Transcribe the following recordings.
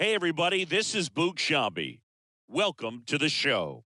Hey, everybody, this is Boog Shambi. Welcome to the show.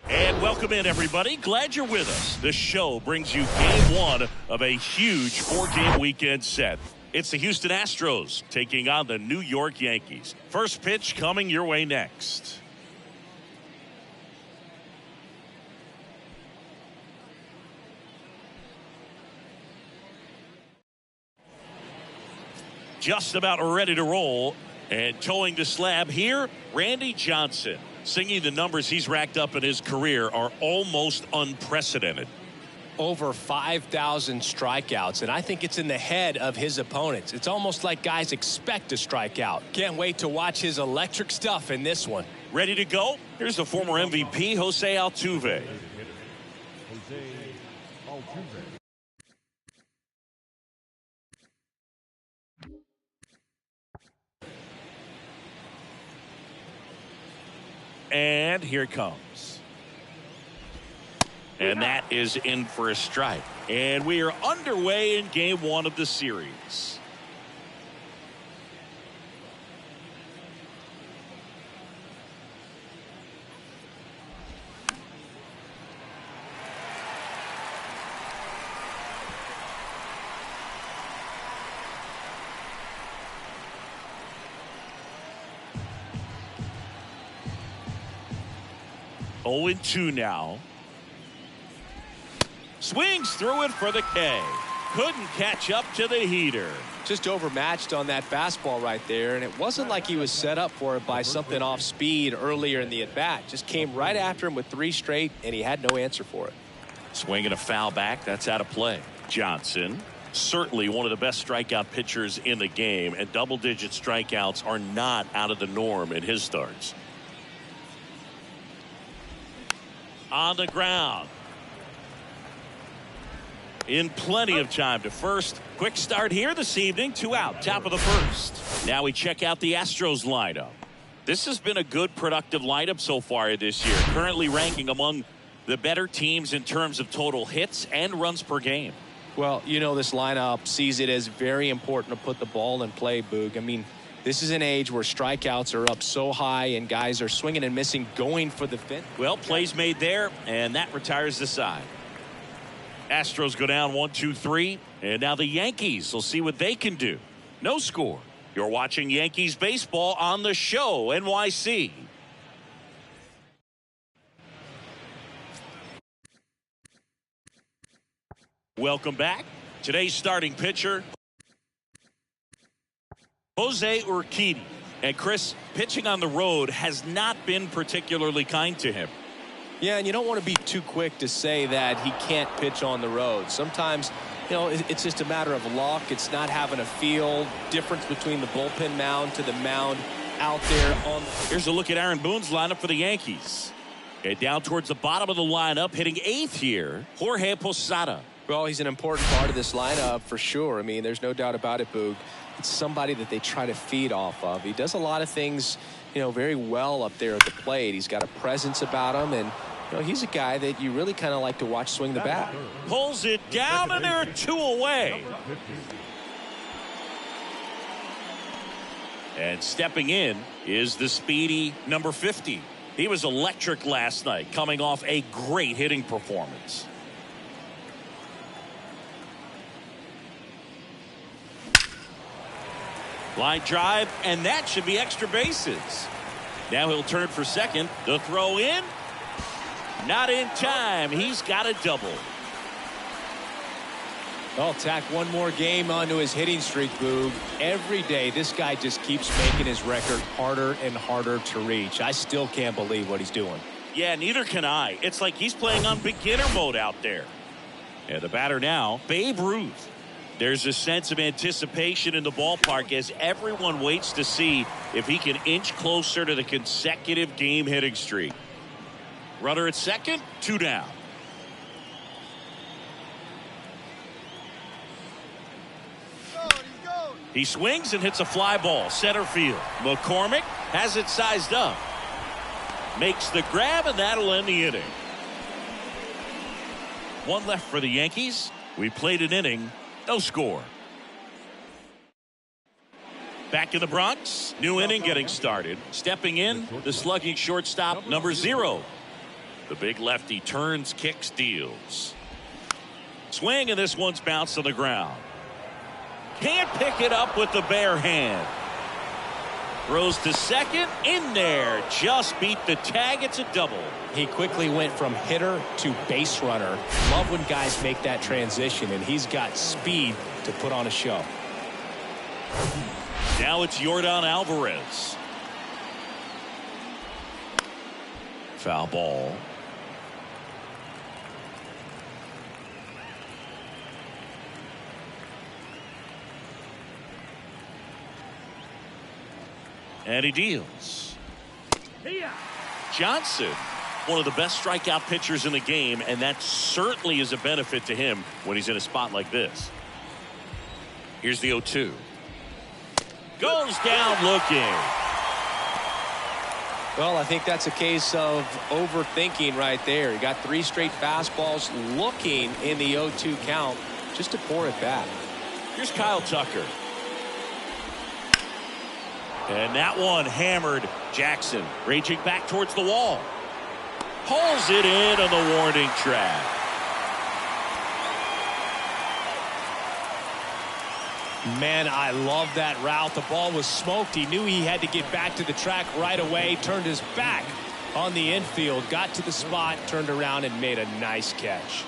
And welcome in, everybody. Glad you're with us. The show brings you game one of a huge four-game weekend set. It's the Houston Astros taking on the New York Yankees. First pitch coming your way next. Just about ready to roll. And towing the slab here, Randy Johnson. Singing the numbers he's racked up in his career are almost unprecedented. Over 5,000 strikeouts, and I think it's in the head of his opponents. It's almost like guys expect to strike out. Can't wait to watch his electric stuff in this one. Ready to go? Here's the former MVP, Jose Altuve. And here it comes. And that is in for a strike. And we are underway in game one of the series. Oh, 0-2 now. Swings through it for the K. Couldn't catch up to the heater. Just overmatched on that fastball right there, and it wasn't like he was set up for it by something off speed earlier in the at-bat. Just came right after him with 3 straight, and he had no answer for it. Swinging a foul back. That's out of play. Johnson, certainly one of the best strikeout pitchers in the game, and double-digit strikeouts are not out of the norm in his starts. On the ground. In plenty of time to first. Quick start here this evening. 2 out. Top of the first. Now we check out the Astros lineup. This has been a good productive lineup so far this year. Currently ranking among the better teams in terms of total hits and runs per game. Well, you know, this lineup sees it as very important to put the ball in play, Boog. I mean, this is an age where strikeouts are up so high and guys are swinging and missing, going for the fence. Well, plays made there, and that retires the side. Astros go down 1-2-3, and now the Yankees will see what they can do. No score. You're watching Yankees baseball on the show, NYC. Welcome back. Today's starting pitcher, Jose Urquidy. And Chris, pitching on the road has not been particularly kind to him. Yeah, and you don't want to be too quick to say that he can't pitch on the road. Sometimes, you know, it's just a matter of luck. It's not having a feel. Difference between the bullpen mound to the mound out there on. Here's a look at Aaron Boone's lineup for the Yankees. And down towards the bottom of the lineup, hitting 8th here, Jorge Posada. Well, he's an important part of this lineup for sure. I mean, there's no doubt about it, Boog. It's somebody that they try to feed off of. He does a lot of things, you know, very well up there at the plate. He's got a presence about him, and you know, he's a guy that you really kind of like to watch swing the bat. Pulls it down, and there are 2 away. And stepping in is the speedy number 50. He was electric last night, coming off a great hitting performance. Line drive, and that should be extra bases. Now he'll turn for second. The throw in. Not in time. He's got a double. Well, tack one more game onto his hitting streak, Boog. Every day, this guy just keeps making his record harder and harder to reach. I still can't believe what he's doing. Yeah, neither can I. It's like he's playing on beginner mode out there. And the batter now, Babe Ruth. There's a sense of anticipation in the ballpark as everyone waits to see if he can inch closer to the consecutive game hitting streak. Runner at second, 2 down. He swings and hits a fly ball center field. McCormick has it sized up. Makes the grab, and that'll end the inning. One left for the Yankees. We played an inning. No score. Back in the Bronx. New inning getting started. Stepping in, the slugging shortstop, number 0. The big lefty turns, kicks, deals. Swing, and this one's bounced on the ground. Can't pick it up with the bare hand. Throws to second, in there. Just beat the tag. It's a double. He quickly went from hitter to base runner. Love when guys make that transition, and he's got speed to put on a show. Now it's Yordan Alvarez. Foul ball. And he deals. Johnson, one of the best strikeout pitchers in the game, and that certainly is a benefit to him when he's in a spot like this. Here's the 0-2. Goes down looking. Well, I think that's a case of overthinking right there. He got 3 straight fastballs looking in the 0-2 count just to pour it back. Here's Kyle Tucker. And that one hammered. Jackson raging back towards the wall. Pulls it in on the warning track. Man, I love that route. The ball was smoked. He knew he had to get back to the track right away. Turned his back on the infield. Got to the spot, turned around, and made a nice catch.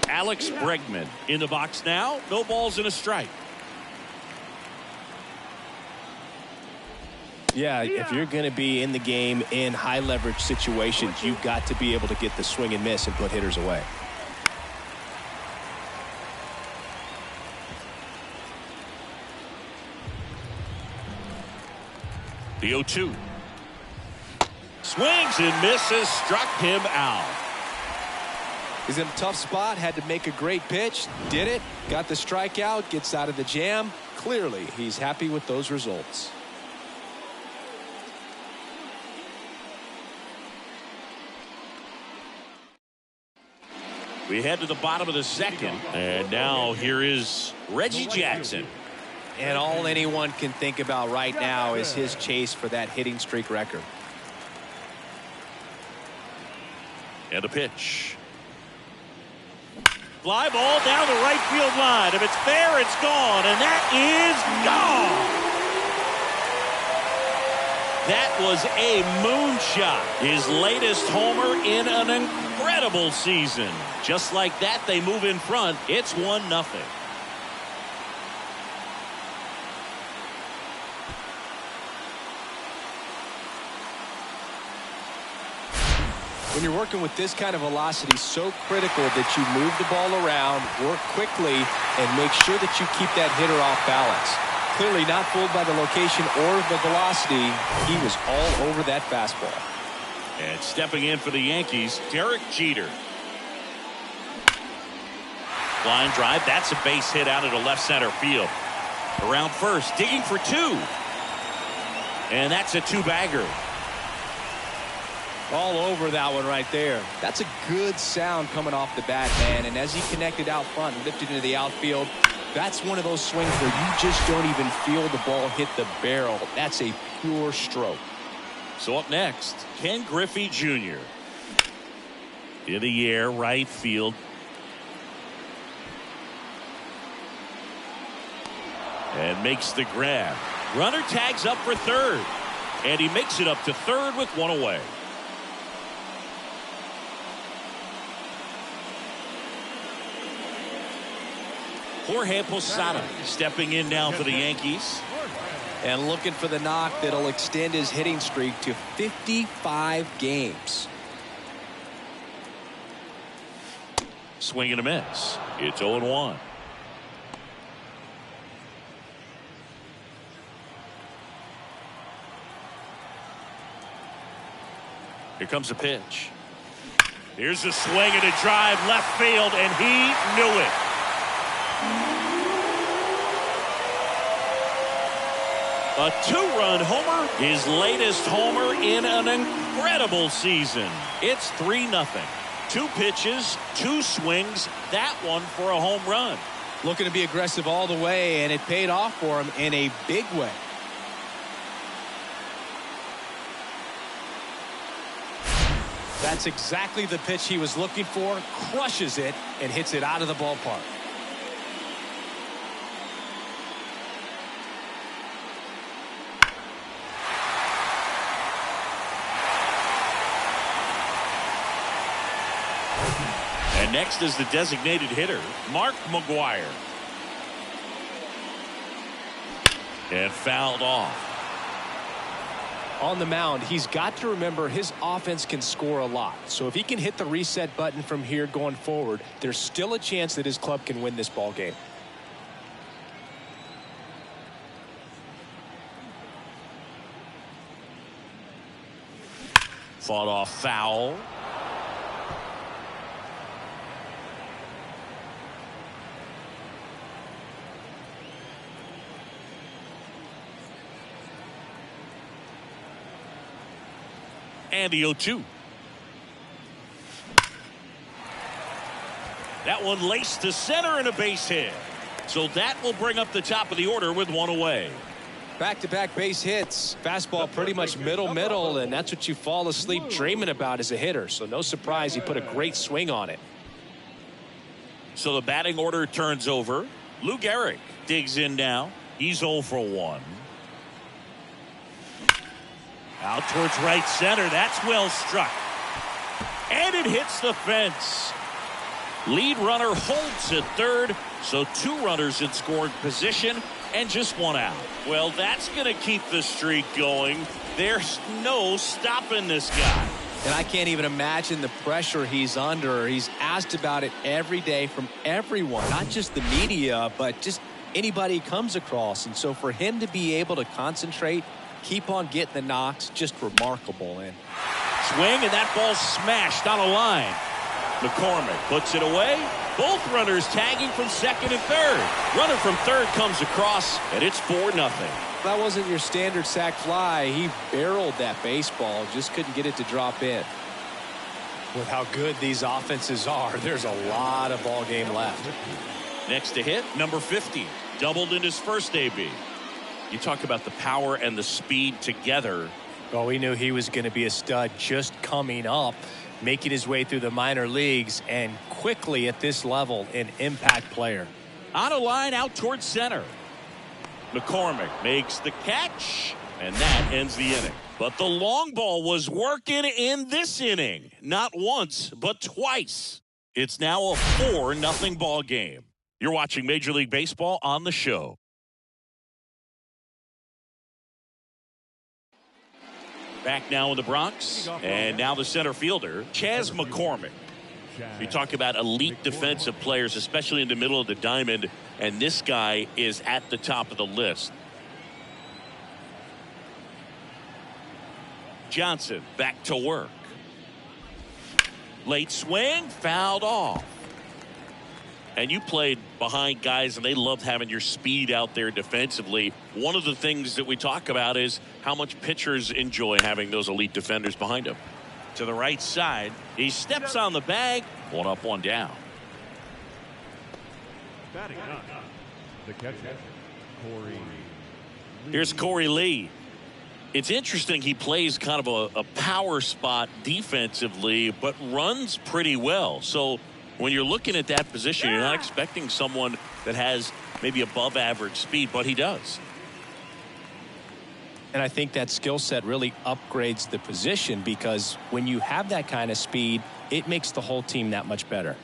Alex Bregman in the box now. No balls and a strike. Yeah, if you're going to be in the game in high leverage situations, you've got to be able to get the swing and miss and put hitters away. The 0-2. Swings and misses, struck him out. He's in a tough spot, had to make a great pitch, did it, got the strikeout, gets out of the jam. Clearly, he's happy with those results. We head to the bottom of the second, and now here is Reggie Jackson. And all anyone can think about right now is his chase for that hitting streak record. And a pitch. Fly ball down the right field line. If it's fair, it's gone, and that is gone. That was a moonshot. His latest homer in an incredible season. Just like that, they move in front. It's 1-0. When you're working with this kind of velocity, so critical that you move the ball around, work quickly, and make sure that you keep that hitter off balance. Clearly not fooled by the location or the velocity. He was all over that fastball. And stepping in for the Yankees, Derek Jeter. Line drive. That's a base hit out into left center field. Around first, digging for 2. And that's a 2-bagger. All over that one right there. That's a good sound coming off the bat, man. And as he connected out front and lifted into the outfield, that's one of those swings where you just don't even feel the ball hit the barrel. That's a pure stroke. So up next, Ken Griffey Jr. In the air, right field. And makes the grab. Runner tags up for third. And he makes it up to third with one away. Jorge Posada stepping in now for the Yankees. And looking for the knock that'll extend his hitting streak to 55 games. Swing and a miss. It's 0-1. Here comes a pitch. Here's a swing and a drive left field, and he knew it. A two-run homer, his latest homer in an incredible season. It's 3-0. 2 pitches, 2 swings, that one for a home run. Looking to be aggressive all the way, and it paid off for him in a big way. That's exactly the pitch he was looking for. Crushes it and hits it out of the ballpark. And next is the designated hitter, Mark McGwire. And fouled off. On the mound, he's got to remember his offense can score a lot. So if he can hit the reset button from here going forward, there's still a chance that his club can win this ball game. Fought off foul. And the 0-2. That one laced to center and a base hit. So that will bring up the top of the order with one away. Back-to-back base hits. Fastball pretty much middle, and that's what you fall asleep dreaming about as a hitter. So no surprise he put a great swing on it. So the batting order turns over. Lou Gehrig digs in now. He's 0 for 1. Out towards right center. That's well struck. And it hits the fence. Lead runner holds at third. So 2 runners in scoring position and just 1 out. Well, that's going to keep the streak going. There's no stopping this guy. And I can't even imagine the pressure he's under. He's asked about it every day from everyone, not just the media, but just anybody he comes across. And so for him to be able to concentrate, keep on getting the knocks, just remarkable. And swing, and that ball smashed on a line. McCormick puts it away. Both runners tagging from second and third. Runner from third comes across, and it's 4-0. That wasn't your standard sac fly. He barreled that baseball, just couldn't get it to drop in. With how good these offenses are, there's a lot of ball game left. Next to hit, number 50. Doubled in his first AB. You talk about the power and the speed together. Well, we knew he was going to be a stud just coming up, making his way through the minor leagues, and quickly at this level, an impact player. On a line out towards center. McCormick makes the catch, and that ends the inning. But the long ball was working in this inning. Not once, but twice. It's now a 4-0 ball game. You're watching Major League Baseball on the show. Back now in the Bronx, and now the center fielder, Chas McCormick. You talk about elite defensive players, especially in the middle of the diamond, and this guy is at the top of the list. Johnson back to work. Late swing, fouled off. And you played behind guys, and they loved having your speed out there defensively. One of the things that we talk about is how much pitchers enjoy having those elite defenders behind them. To the right side, he steps on the bag, 1 up, 1 down. The catcher, Corey. Here's Corey Lee. It's interesting he plays kind of a power spot defensively, but runs pretty well. So when you're looking at that position, you're not expecting someone that has maybe above average speed, but he does. And I think that skill set really upgrades the position, because when you have that kind of speed, it makes the whole team that much better.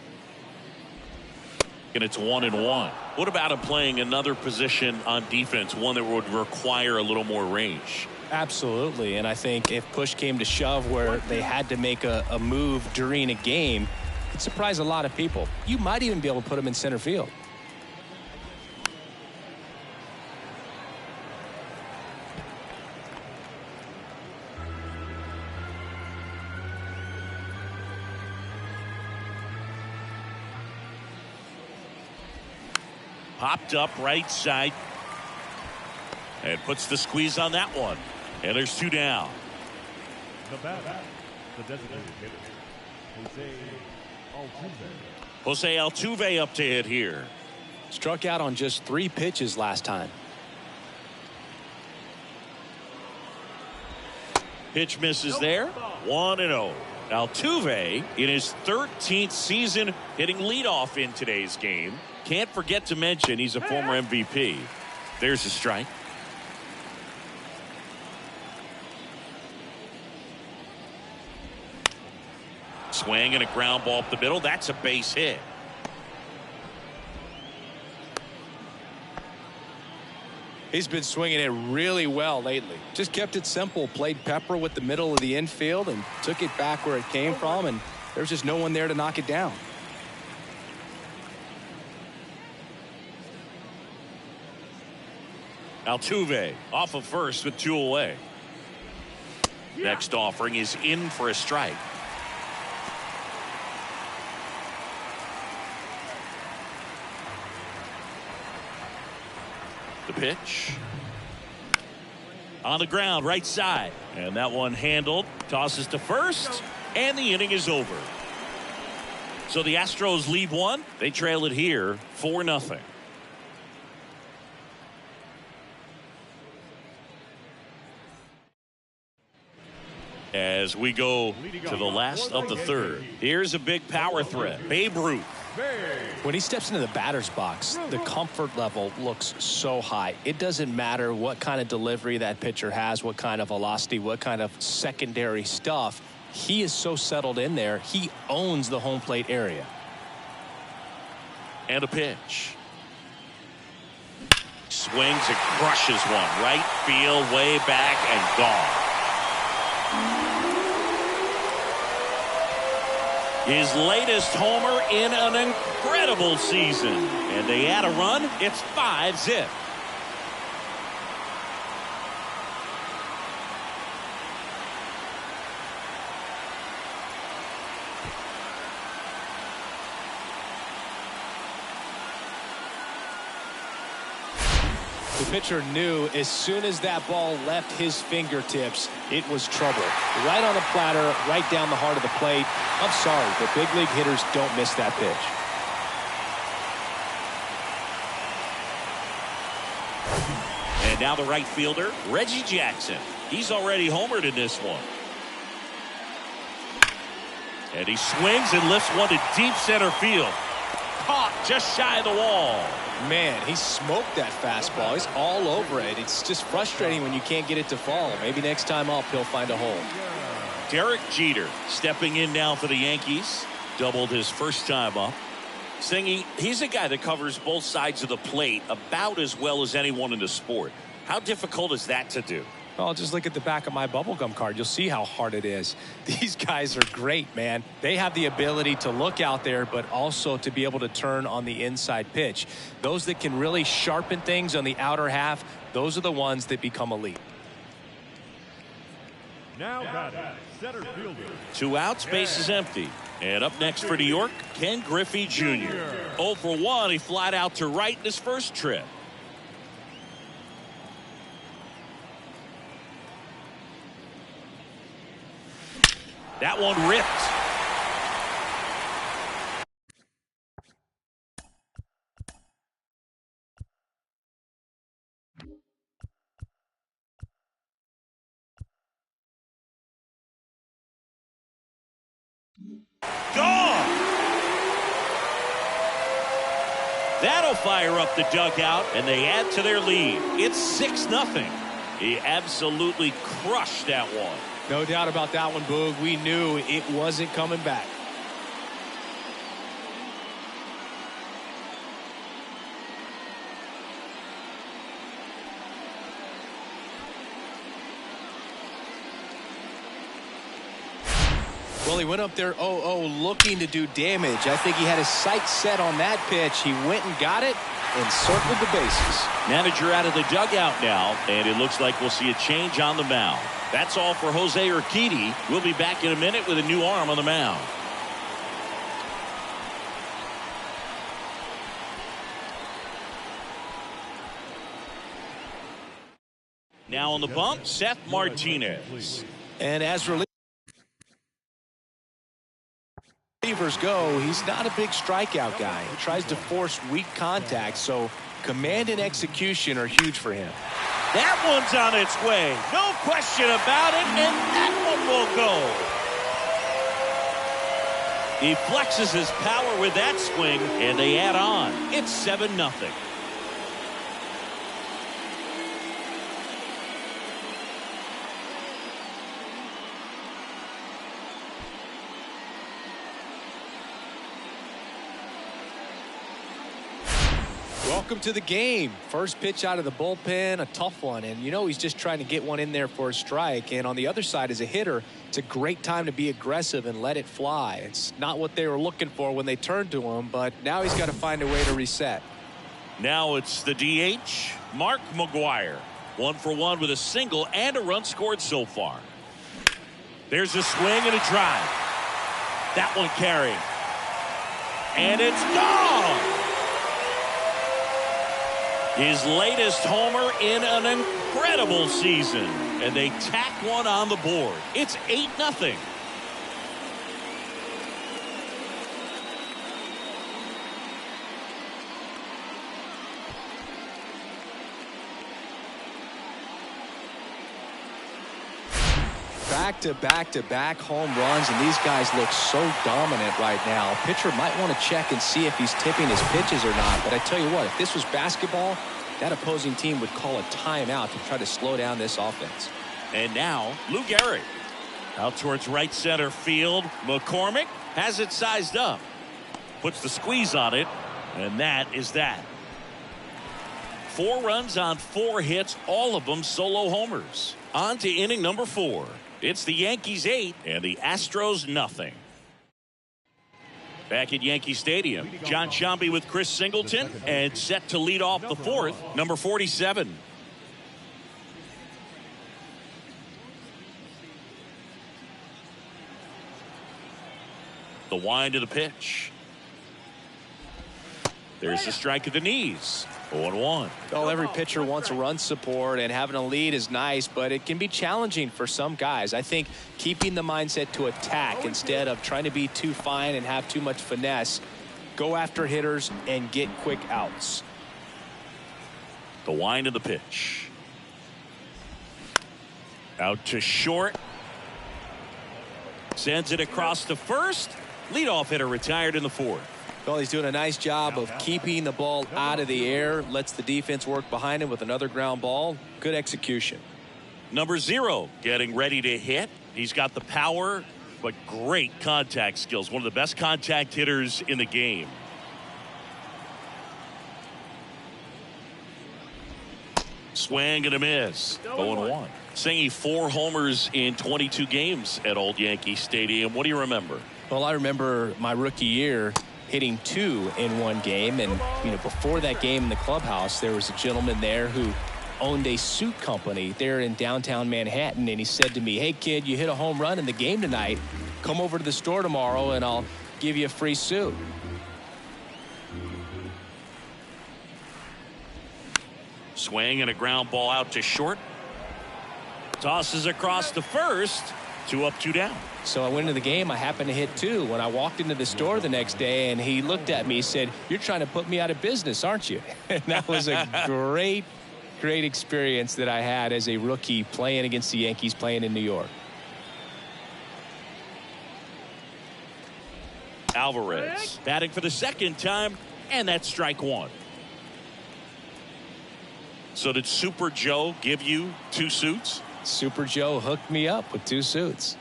And it's 1-1. What about him playing another position on defense, one that would require a little more range? Absolutely. And I think if push came to shove where they had to make a move during a game, it'd surprise a lot of people. You might even be able to put him in center field. Popped up right side. And puts the squeeze on that one. And there's 2 down. The batter, the designated hitter, Jose Altuve up to hit here. Struck out on just 3 pitches last time. Pitch misses there. 1-0. Altuve in his 13th season hitting leadoff in today's game. Can't forget to mention he's a former MVP. There's a strike. Swing and a ground ball up the middle. That's a base hit. He's been swinging it really well lately. Just kept it simple. Played pepper with the middle of the infield and took it back where it came from, and there's just no one there to knock it down. Altuve off of first with 2 away. Next offering is in for a strike. The pitch. On the ground, right side. And that one handled. Tosses to first. And the inning is over. So the Astros lead 1. They trail it here 4-0. As we go to the last of the 3rd. Here's a big power threat. Babe Ruth. When he steps into the batter's box, the comfort level looks so high. It doesn't matter what kind of delivery that pitcher has, what kind of velocity, what kind of secondary stuff. He is so settled in there. He owns the home plate area. And a pitch. Swings and crushes one. Right field, way back, and gone. His latest homer in an incredible season. And they add a run. It's 5-0. The pitcher knew as soon as that ball left his fingertips, it was trouble. Right on the platter, right down the heart of the plate. I'm sorry, but big league hitters don't miss that pitch. And now the right fielder, Reggie Jackson. He's already homered in this one. And he swings and lifts one to deep center field. Caught just shy of the wall. Man, he smoked that fastball. He's all over it. It's just frustrating when you can't get it to fall. Maybe next time up he'll find a hole. Derek Jeter stepping in now for the Yankees. Doubled his first time up. Singy, he's a guy that covers both sides of the plate about as well as anyone in the sport. How difficult is that to do? Well, just look at the back of my bubblegum card. You'll see how hard it is. These guys are great, man. They have the ability to look out there, but also to be able to turn on the inside pitch. Those that can really sharpen things on the outer half, those are the ones that become elite. now batting, center fielder. 2 outs, base is empty. And up next for New York, Ken Griffey Jr. 0 for 1. He flied out to right in his first trip. That one ripped. Gone! That'll fire up the dugout, and they add to their lead. It's 6-0. He absolutely crushed that one. No doubt about that one, Boog. We knew it wasn't coming back. Well, he went up there 0-0 looking to do damage. I think he had his sights set on that pitch. He went and got it and circled the bases. Manager out of the dugout now, and it looks like we'll see a change on the mound. That's all for Jose Urquidy. We'll be back in a minute with a new arm on the mound. Now on the bump, Seth Martinez. And as relievers go, he's not a big strikeout guy. He tries to force weak contact, so command and execution are huge for him. That one's on its way. No question about it, and that one will go. He flexes his power with that swing, and they add on. It's 7-0. Welcome to the game. First pitch out of the bullpen, a tough one. And you know he's just trying to get one in there for a strike. And on the other side, as a hitter, it's a great time to be aggressive and let it fly. It's not what they were looking for when they turned to him, but now he's got to find a way to reset. Now it's the DH, Mark McGwire. 1 for 1 with a single and a run scored so far. There's a swing and a drive. That one carrying. And it's gone! His latest homer in an incredible season. And they tack one on the board. It's 8-0. Back-to-back home runs, and these guys look so dominant right now. Pitcher might want to check and see if he's tipping his pitches or not. But I tell you what, if this was basketball, that opposing team would call a timeout to try to slow down this offense. And now, Lou Gehrig. Out towards right center field. McCormick has it sized up. Puts the squeeze on it, and that is that. 4 runs on 4 hits, all of them solo homers. On to inning number 4. It's the Yankees 8 and the Astros 0. Back at Yankee Stadium, John Sciambi with Chris Singleton and set to lead off the 4th, number 47. The wind of the pitch. There's the strike at the knees. 0-1. Well, every pitcher wants a run support, and having a lead is nice, but it can be challenging for some guys. I think keeping the mindset to attack instead of trying to be too fine and have too much finesse, go after hitters and get quick outs. The wind of the pitch. Out to short. Sends it across to first. Leadoff hitter retired in the 4th. Well, he's doing a nice job of keeping the ball out of the air, lets the defense work behind him with another ground ball. Good execution. Number 0 getting ready to hit. He's got the power, but great contact skills. One of the best contact hitters in the game. Swing and a miss. 0-1. Singing 4 homers in 22 games at Old Yankee Stadium. What do you remember? Well, I remember my rookie year hitting 2 in one game, and before that game in the clubhouse, there was a gentleman there who owned a suit company there in downtown Manhattan, and he said to me, "Hey kid, you hit a home run in the game tonight. Come over to the store tomorrow and I'll give you a free suit." Swing and a ground ball out to short. Tosses across to first. 2 up, 2 down. So I went into the game. I happened to hit 2. When I walked into the store the next day, and he looked at me, he said, "You're trying to put me out of business, aren't you?" And that was a great experience that I had as a rookie playing against the Yankees, playing in New York. Alvarez batting for the second time, and that's strike one. So did Super Joe give you 2 suits? Super Joe hooked me up with 2 suits.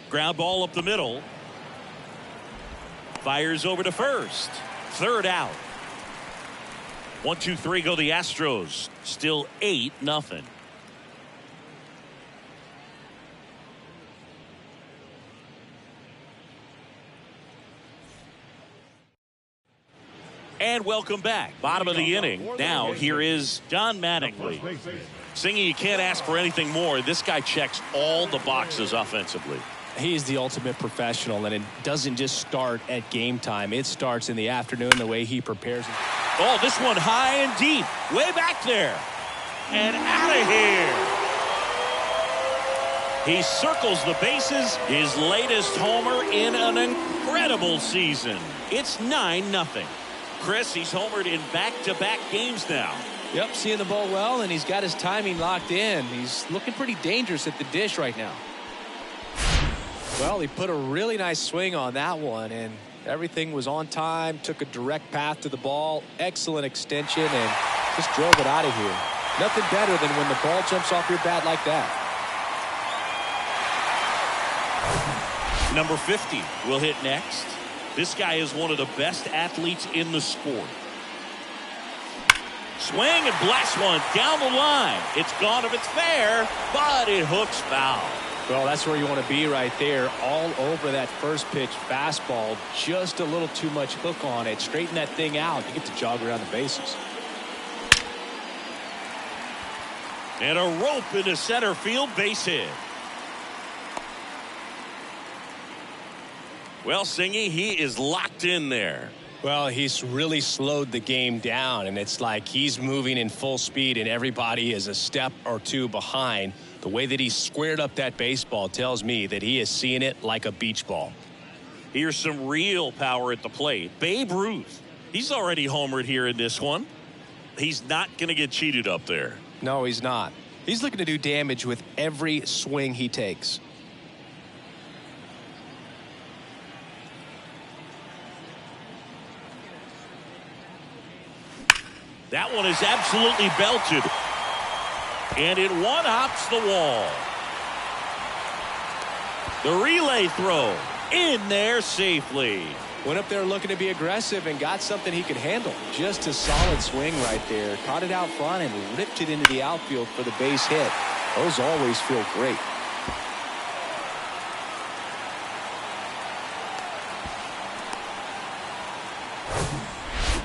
Ground ball up the middle. Fires over to first. Third out. 1, 2, 3 go the Astros. Still 8-0. And welcome back. Bottom of the inning. Now here is Don Mattingly. Singy, you can't ask for anything more. This guy checks all the boxes offensively. He's the ultimate professional, and it doesn't just start at game time. It starts in the afternoon, the way he prepares. Oh, this one high and deep. Way back there. And out of here. He circles the bases. His latest homer in an incredible season. It's 9-0. Chris, he's homered in back-to-back games now. Yep, seeing the ball well, and he's got his timing locked in. He's looking pretty dangerous at the dish right now. Well, he put a really nice swing on that one, and everything was on time, took a direct path to the ball, excellent extension, and just drove it out of here. Nothing better than when the ball jumps off your bat like that. Number 50 will hit next. This guy is one of the best athletes in the sport. Swing and blast one down the line. It's gone if it's fair, but it hooks foul. Well, that's where you want to be right there. All over that first pitch fastball. Just a little too much hook on it. Straighten that thing out. You get to jog around the bases. And a rope into center field, base hit. Well, Singy, he is locked in there. Well, he's really slowed the game down, and it's like he's moving in full speed, and everybody is a step or two behind. The way that he squared up that baseball tells me that he is seeing it like a beach ball. Here's some real power at the plate. Babe Ruth, he's already homered here in this one. He's not going to get cheated up there. No, he's not. He's looking to do damage with every swing he takes. That one is absolutely belted. And it one-hops the wall. The relay throw in there safely. Went up there looking to be aggressive and got something he could handle. Just a solid swing right there. Caught it out front and ripped it into the outfield for the base hit. Those always feel great.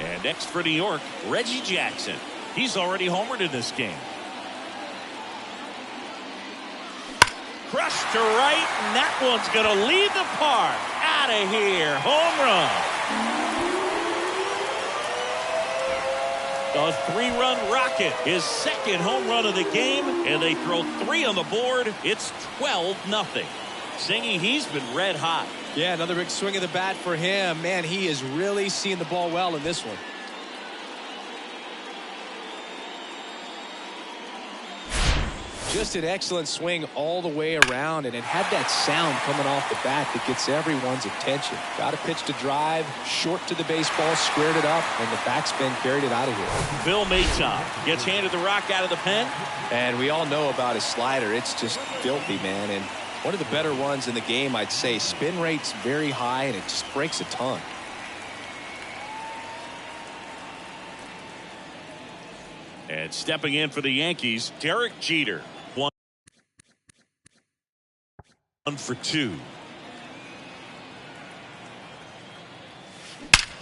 And next for New York, Reggie Jackson. He's already homered in this game. Crushed to right, and that one's going to leave the park. Out of here. Home run. A 3-run rocket. His second home run of the game, and they throw 3 on the board. It's 12-0. Singy, he's been red hot. Yeah, another big swing of the bat for him. Man, he is really seeing the ball well in this one. Just an excellent swing all the way around, and it had that sound coming off the bat that gets everyone's attention. Got a pitch to drive, short to the baseball, squared it up, and the backspin carried it out of here. Bill Maton gets handed the rock out of the pen. And we all know about his slider. It's just filthy, man, and one of the better ones in the game, I'd say. Spin rate's very high, and it just breaks a ton. And stepping in for the Yankees, Derek Jeter. 1 for 2.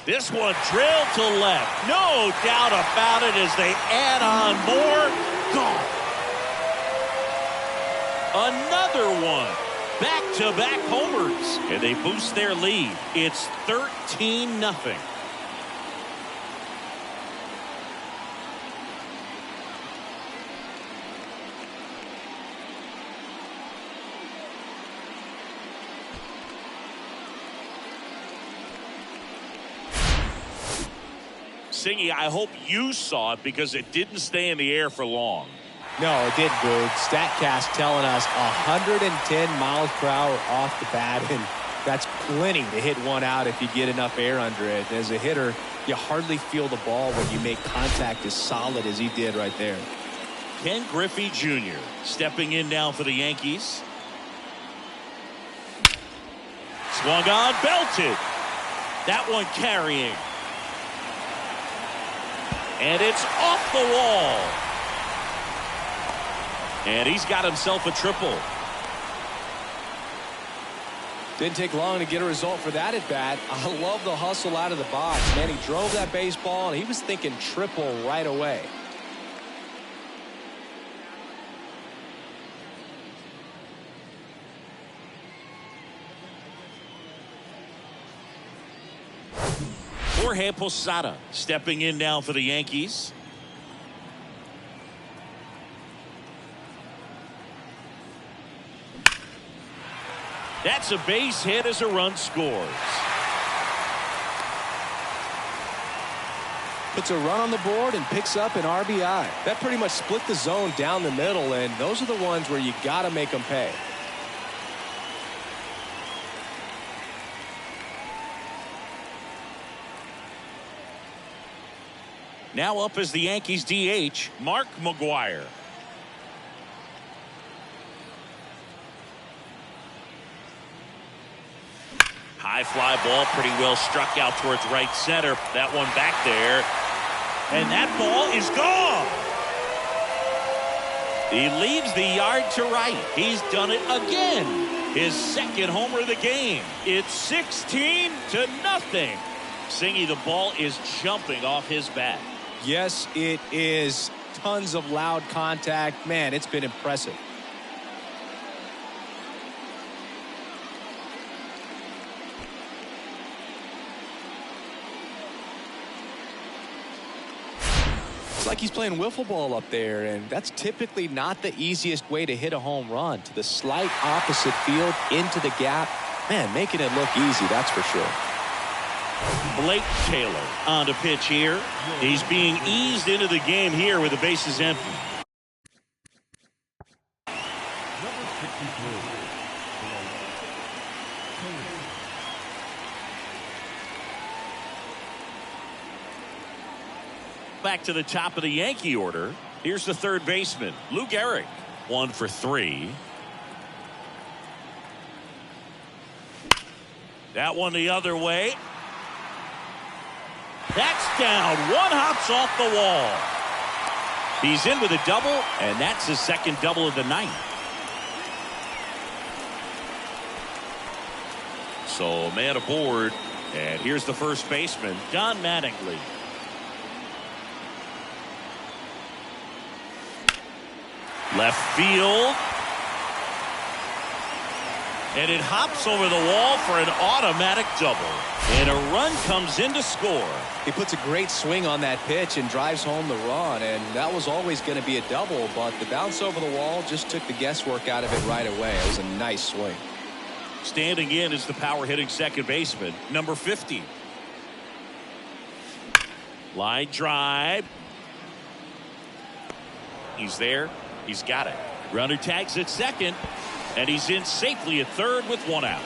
This one drilled to left. No doubt about it as they add on more. Gone. Another one. Back-to-back homers. And they boost their lead. It's 13-0. Singy, I hope you saw it because it didn't stay in the air for long. No, it didn't, Boog. StatCast telling us 110 miles per hour off the bat, and That's plenty to hit one out if you get enough air under it. As a hitter, you hardly feel the ball when you make contact as solid as he did right there. Ken Griffey Jr. stepping in now for the Yankees. Swung on, belted. That one carrying. And it's off the wall. And he's got himself a triple. Didn't take long to get a result for that at bat. I love the hustle out of the box. Man, he drove that baseball, and he was thinking triple right away. Jorge Posada stepping in now for the Yankees. That's a base hit as a run scores. Puts a run on the board and picks up an RBI. That pretty much split the zone down the middle, and those are the ones where you got to make them pay. Now up as the Yankees DH, Mark McGwire. High fly ball, pretty well struck out towards right center. That one back there. And that ball is gone. He leaves the yard to right. He's done it again. His second homer of the game. It's 16-0. Singy, the ball is jumping off his bat. Yes, it is. Tons of loud contact. Man, it's been impressive. It's like he's playing wiffle ball up there, and that's typically not the easiest way to hit a home run. To the slight opposite field, into the gap. Man, making it look easy, that's for sure. Blake Taylor on to pitch here. He's being eased into the game here with the bases empty. Number 63. Back to the top of the Yankee order. Here's the third baseman, Lou Gehrig. 1 for 3. That one the other way. That's down. One hops off the wall. He's in with a double, and that's his second double of the night. So man aboard, and here's the first baseman, Don Mattingly. Left field. And it hops over the wall for an automatic double. And a run comes in to score. He puts a great swing on that pitch and drives home the run, and that was always going to be a double, but the bounce over the wall just took the guesswork out of it right away. It was a nice swing. Standing in is the power hitting second baseman, number 50. Line drive. He's there. He's got it. Runner tags at second. And he's in safely at third with one out.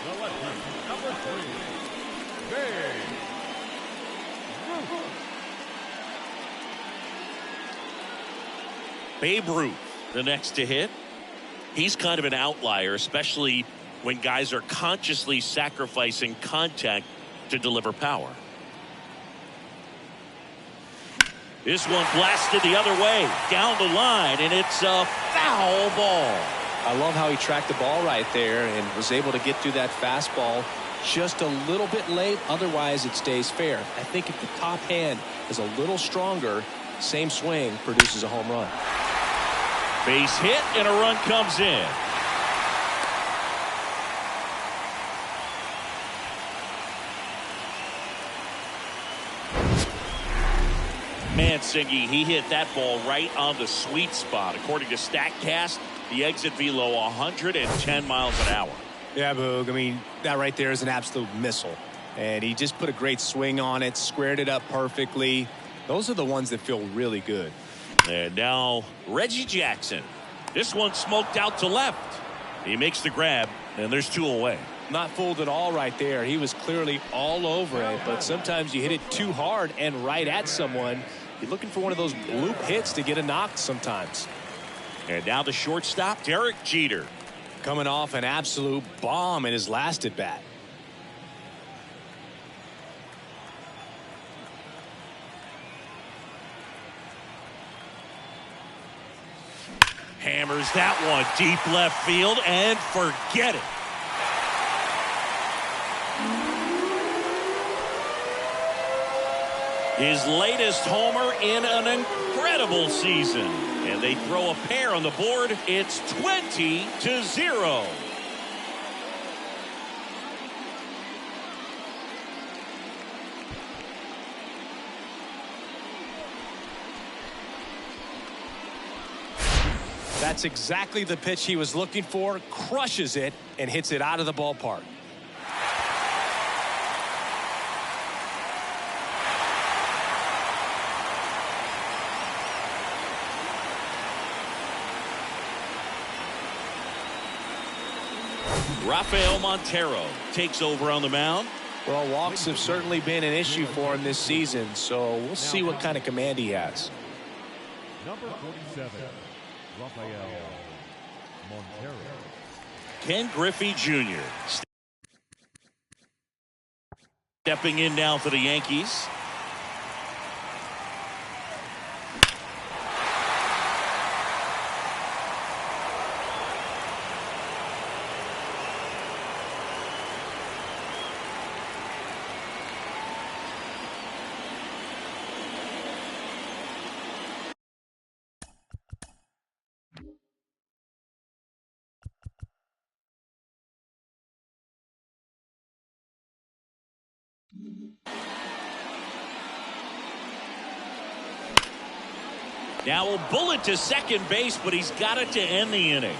The lefty, number 3, Babe Ruth, the next to hit. He's kind of an outlier, especially when guys are consciously sacrificing contact to deliver power. This one blasted the other way, down the line, and it's a foul ball. I love how he tracked the ball right there and was able to get through that fastball just a little bit late. Otherwise, it stays fair. I think if the top hand is a little stronger, same swing produces a home run. Base hit, and a run comes in. Man, Singy, he hit that ball right on the sweet spot. According to StatCast, the exit velo 110 miles an hour. Yeah, Boog. I mean, that right there is an absolute missile. And he just put a great swing on it, squared it up perfectly. Those are the ones that feel really good. And now Reggie Jackson. This one smoked out to left. He makes the grab. And there's 2 away. Not fooled at all right there. He was clearly all over it, but sometimes you hit it too hard and right at someone. You're looking for one of those loop hits to get a knock sometimes. And now the shortstop, Derek Jeter. Coming off an absolute bomb in his last at bat. Hammers that one deep left field and forget it. His latest homer in an incredible season. And they throw a pair on the board. It's 20-0. That's exactly the pitch he was looking for. Crushes it and hits it out of the ballpark. Rafael Montero takes over on the mound. Well, walks have certainly been an issue for him this season, so we'll see what kind of command he has. Number 47, Rafael Montero. Ken Griffey Jr. stepping in now for the Yankees. Now a bullet to second base, but he's got it to end the inning.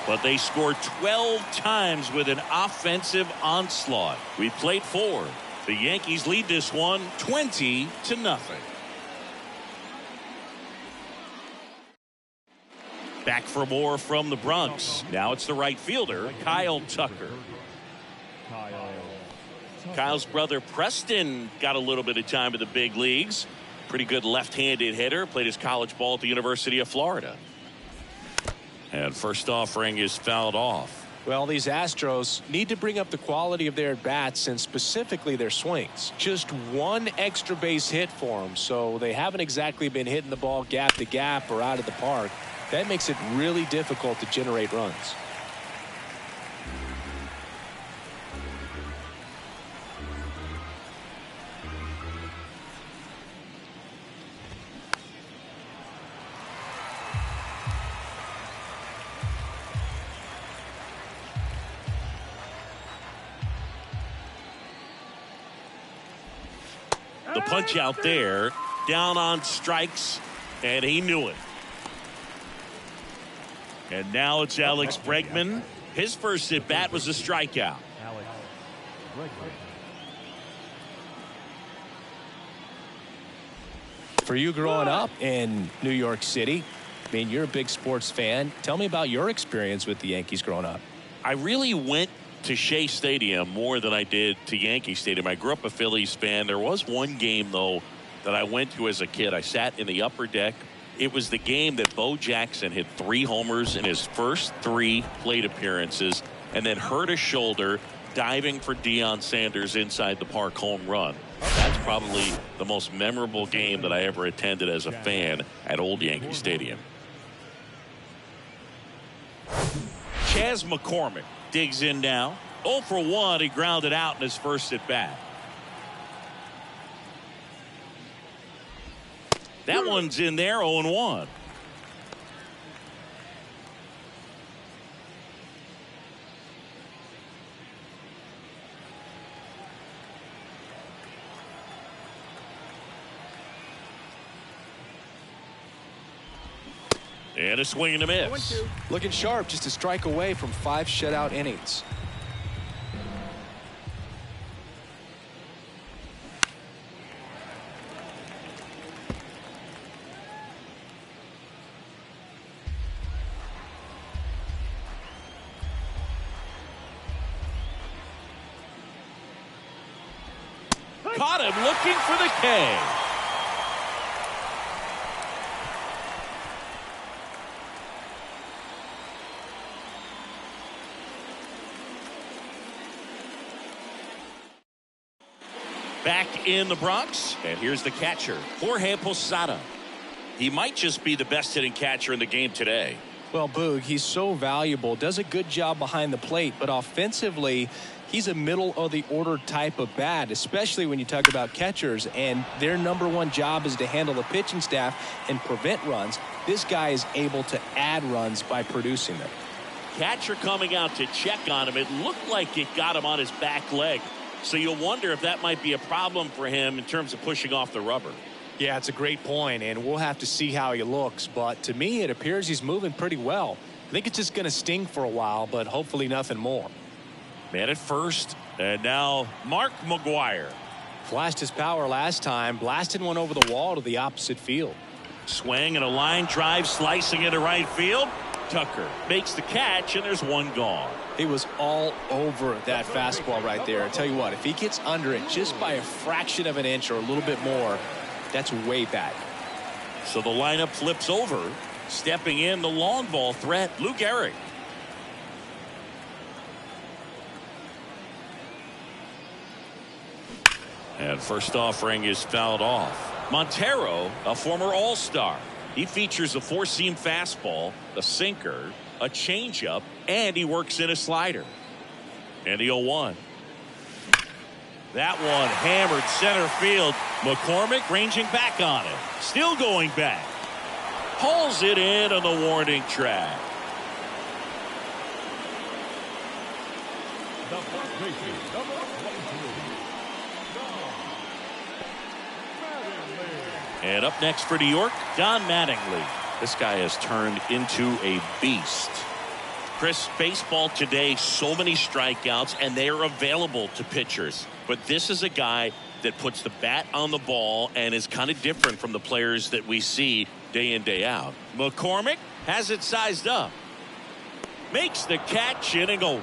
But they scored 12 times with an offensive onslaught. We played 4. The Yankees lead this one 20-0. Back for more from the Bronx. Now it's the right fielder, Kyle Tucker. Kyle's brother Preston got a little bit of time in the big leagues. Pretty good left-handed hitter. Played his college ball at the University of Florida. And first offering is fouled off. Well, these Astros need to bring up the quality of their bats and specifically their swings. Just one extra base hit for them, so they haven't exactly been hitting the ball gap to gap or out of the park. That makes it really difficult to generate runs. The punch out there, down on strikes, and he knew it. And now it's Alex Bregman. His first at bat was a strikeout. Alex Bregman. For you growing up in New York City, I mean, you're a big sports fan. Tell me about your experience with the Yankees growing up. I really went to Shea Stadium more than I did to Yankee Stadium. I grew up a Phillies fan. There was one game, though, that I went to as a kid. I sat in the upper deck. It was the game that Bo Jackson hit 3 homers in his first 3 plate appearances and then hurt a shoulder diving for Deion Sanders' inside the park home run. That's probably the most memorable game that I ever attended as a fan at Old Yankee Stadium. Chas McCormick digs in now. 0 for 1. He grounded out in his first at bat. That one's in there, 0-1. And a swing and a miss. Looking sharp, just a strike away from 5 shutout innings. caught him looking for the K. Back in the Bronx, and here's the catcher, Jorge Posada. He might just be the best hitting catcher in the game today. Well, Boog, he's so valuable, does a good job behind the plate, but offensively, he's a middle-of-the-order type of bat, especially when you talk about catchers, and their #1 job is to handle the pitching staff and prevent runs. This guy is able to add runs by producing them. Catcher coming out to check on him. It looked like it got him on his back leg. So you'll wonder if that might be a problem for him in terms of pushing off the rubber. Yeah, it's a great point, and we'll have to see how he looks. But to me, it appears he's moving pretty well. I think it's just going to sting for a while, but hopefully nothing more. Man at first, and now Mark McGwire. Flashed his power last time, blasted one over the wall to the opposite field. Swing and a line drive slicing into right field. Tucker makes the catch, and there's one gone. He was all over that fastball right there. I tell you what, if he gets under it just by a fraction of an inch or a little bit more, that's way back. So the lineup flips over. Stepping in, the long ball threat, Lou Gehrig. And first offering is fouled off. Montero, a former All-Star. He features a four-seam fastball, a sinker, a changeup, and he works in a slider. And the 0-1. That one hammered center field. McCormick ranging back on it. Still going back. Pulls it in on the warning track. The first baseman, number 22. And up next for New York, Don Mattingly. This guy has turned into a beast. Chris, baseball today, so many strikeouts, and they are available to pitchers. But this is a guy that puts the bat on the ball and is kind of different from the players that we see day in, day out. McCormick has it sized up. Makes the catch, inning over.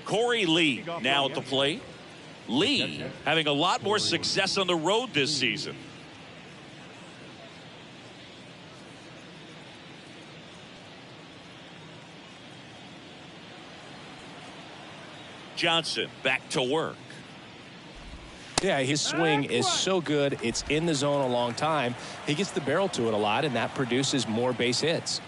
Corey Lee now at the plate. Lee having a lot more success on the road this season. Johnson back to work. Yeah, his swing is so good. It's in the zone a long time. He gets the barrel to it a lot, and that produces more base hits.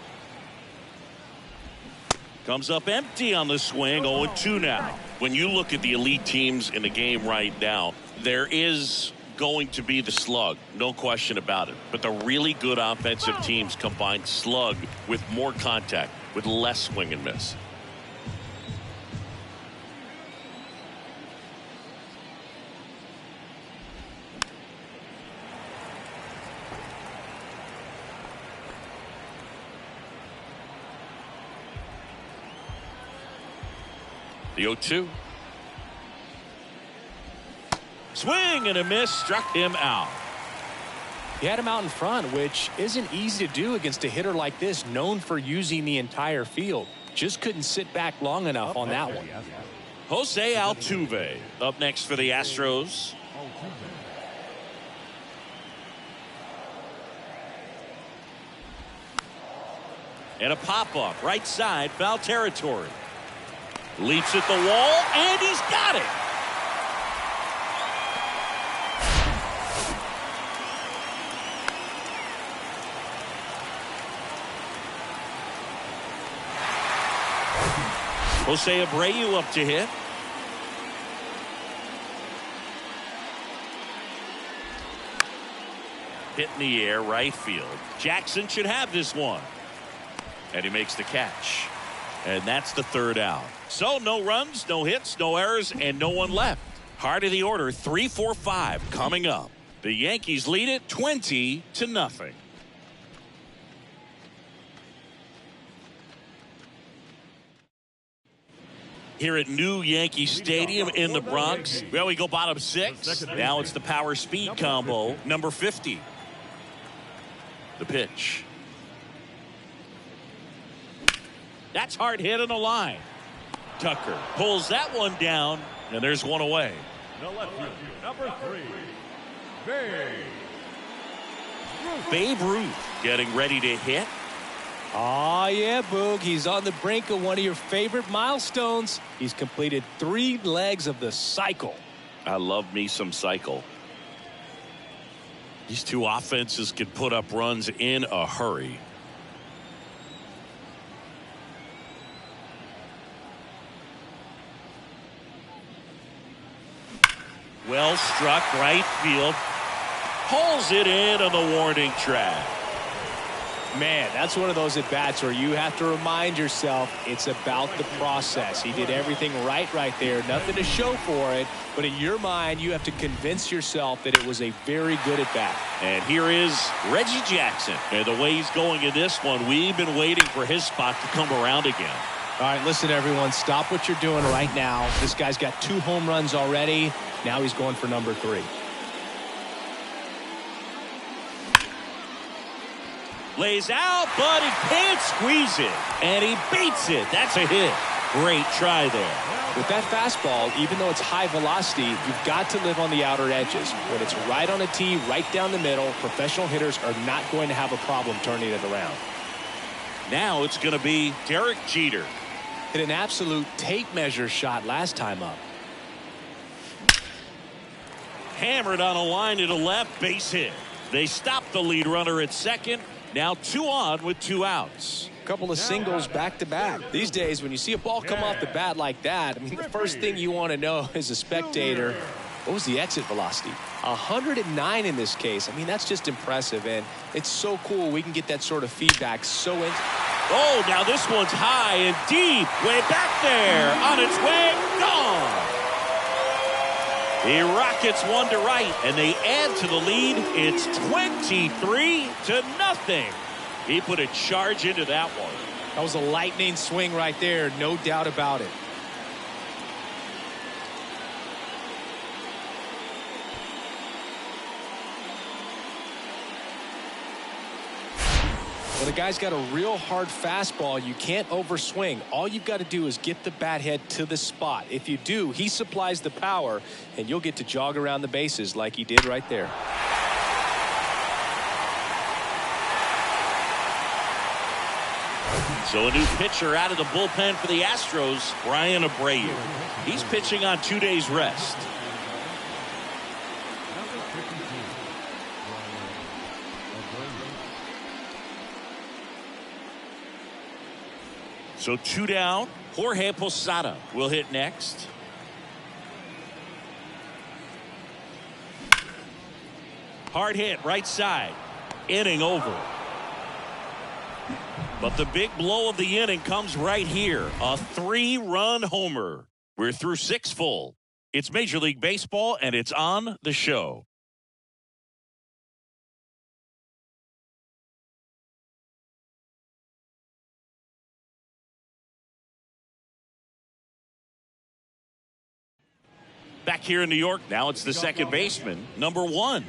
Comes up empty on the swing. 0-2 now. When you look at the elite teams in the game right now, there is going to be the slug, no question about it. But the really good offensive teams combine slug with more contact, with less swing and miss. The 0-2. Swing and a miss, struck him out. He had him out in front, which isn't easy to do against a hitter like this, known for using the entire field. Just couldn't sit back long enough on that one. Jose Altuve up next for the Astros. And a pop-up, right side, foul territory. Leaps at the wall, and he's got it. Jose Abreu up to hit. Hit in the air, right field. Jackson should have this one. And he makes the catch. And that's the third out. So no runs, no hits, no errors, and no one left. Heart of the order, 3-4-5 coming up. The Yankees lead it 20-0. here at new Yankee Stadium in the Bronx. Well, we go bottom 6. Now it's the power speed combo, number 50. The pitch. That's hard hit on the line. Tucker pulls that one down, and there's one away. The left field, number 3, Babe Ruth getting ready to hit. Oh, yeah, Boog. He's on the brink of one of your favorite milestones. He's completed 3 legs of the cycle. I love me some cycle. These two offenses can put up runs in a hurry. Well struck right field. Pulls it in on the warning track. Man, that's one of those at-bats where you have to remind yourself it's about the process. He did everything right there. Nothing to show for it. But in your mind, you have to convince yourself that it was a very good at-bat. And here is Reggie Jackson. And the way he's going in this one, we've been waiting for his spot to come around again. All right, listen, everyone. Stop what you're doing right now. This guy's got 2 home runs already. Now he's going for number 3. Lays out, but he can't squeeze it. And he beats it. That's a hit. Great try there. With that fastball, even though it's high velocity, you've got to live on the outer edges. When it's right on a tee, right down the middle, professional hitters are not going to have a problem turning it around. Now it's going to be Derek Jeter. Hit an absolute tape measure shot last time up. Hammered on a line to the left, base hit. They stop the lead runner at second. Now 2 on with 2 outs. A couple of singles back-to-back. These days, when you see a ball come off the bat like that, I mean, the first thing you want to know as a spectator, what was the exit velocity? 109 in this case. I mean, that's just impressive, and it's so cool we can get that sort of feedback Oh, now this one's high and deep. Way back there. On its way. Gone. He rockets one to right, and they add to the lead. It's 23-0. He put a charge into that one. That was a lightning swing right there, no doubt about it. When a guy's got a real hard fastball, you can't overswing. All you've got to do is get the bat head to the spot. If you do, he supplies the power, and you'll get to jog around the bases like he did right there. So a new pitcher out of the bullpen for the Astros, Brian Abreu. He's pitching on 2 days rest. So 2 down. Jorge Posada will hit next. Hard hit right side. Inning over. But the big blow of the inning comes right here. A 3-run homer. We're through 6 full. It's Major League Baseball, and it's on the show. Back here in New York, now it's the second baseman, number 1.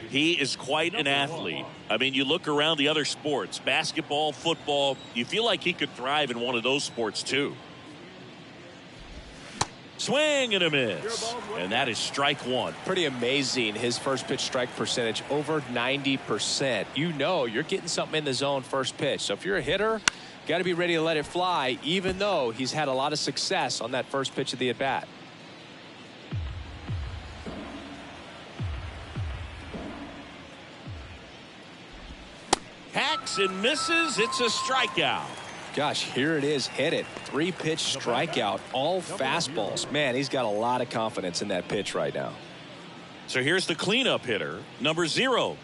He is quite an athlete. I mean, you look around the other sports, basketball, football, you feel like he could thrive in one of those sports too. Swing and a miss. And that is strike 1. Pretty amazing. His first pitch strike percentage over 90%. You know you're getting something in the zone first pitch. So if you're a hitter, you got to be ready to let it fly, even though he's had a lot of success on that first pitch of the at-bat. Hacks and misses. It's a strikeout. Gosh, here it is. Hit it. 3-pitch strikeout. All fastballs. Man, he's got a lot of confidence in that pitch right now. So here's the cleanup hitter, number 0.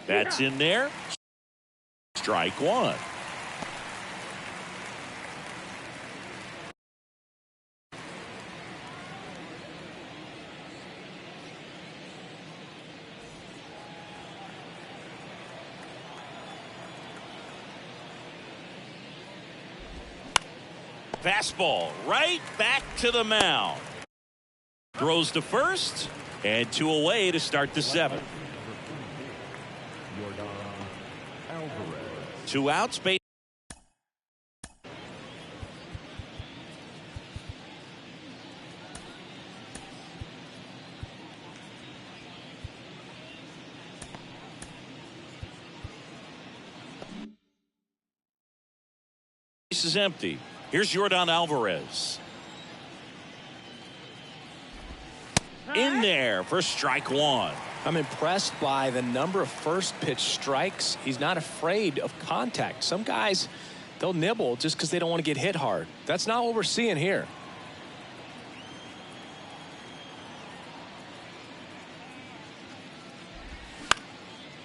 That's in there. Strike 1. Fastball right back to the mound. Throws to first, and 2 away to start the 7th. 2 outs. Base is empty. Here's Yordan Alvarez. In there for strike 1. I'm impressed by the number of first pitch strikes. He's not afraid of contact. Some guys, they'll nibble just because they don't want to get hit hard. That's not what we're seeing here.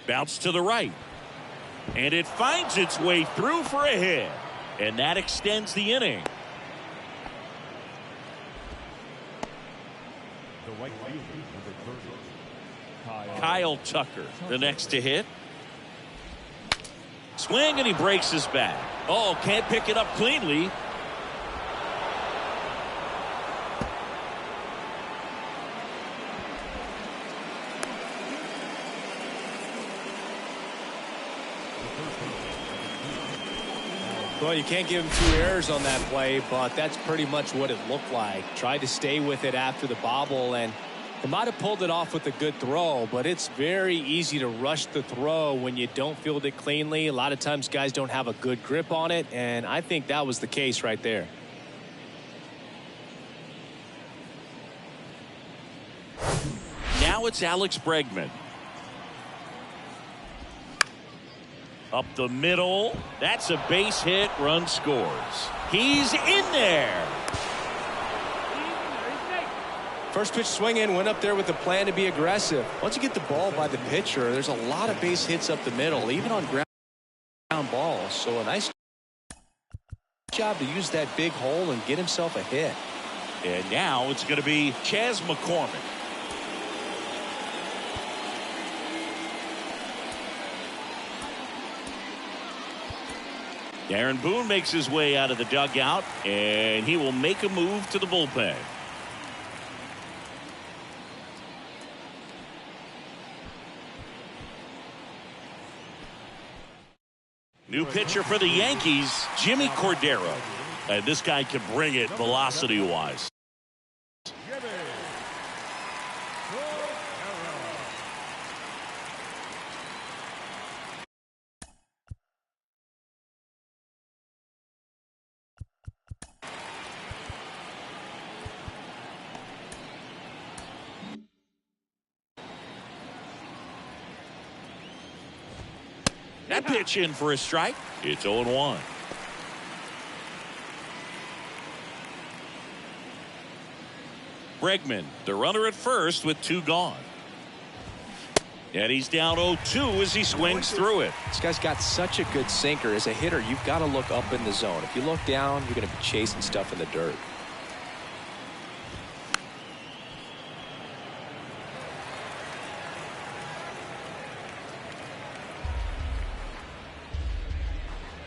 Bounce to the right. And it finds its way through for a hit. And that extends the inning. The right fielder, number 30, Kyle Tucker, the next to hit. Swing, and he breaks his bat. Oh, can't pick it up cleanly. Well, you can't give him 2 errors on that play, but that's pretty much what it looked like. Tried to stay with it after the bobble, and he might have pulled it off with a good throw, but it's very easy to rush the throw when you don't field it cleanly. A lot of times guys don't have a good grip on it, and I think that was the case right there. Now it's Alex Bregman. Up the middle. That's a base hit. Run scores. He's in there. First pitch swing in, went up there with the plan to be aggressive. Once you get the ball by the pitcher, there's a lot of base hits up the middle, even on ground balls. So a nice job to use that big hole and get himself a hit. And now it's going to be Chas McCormick. Aaron Boone makes his way out of the dugout, and he will make a move to the bullpen. New pitcher for the Yankees, Jimmy Cordero. And this guy can bring it velocity-wise. That pitch in for a strike. It's 0-1. Bregman, the runner at first with 2 gone. And he's down 0-2 as he swings through it. This guy's got such a good sinker. As a hitter, you've got to look up in the zone. If you look down, you're going to be chasing stuff in the dirt.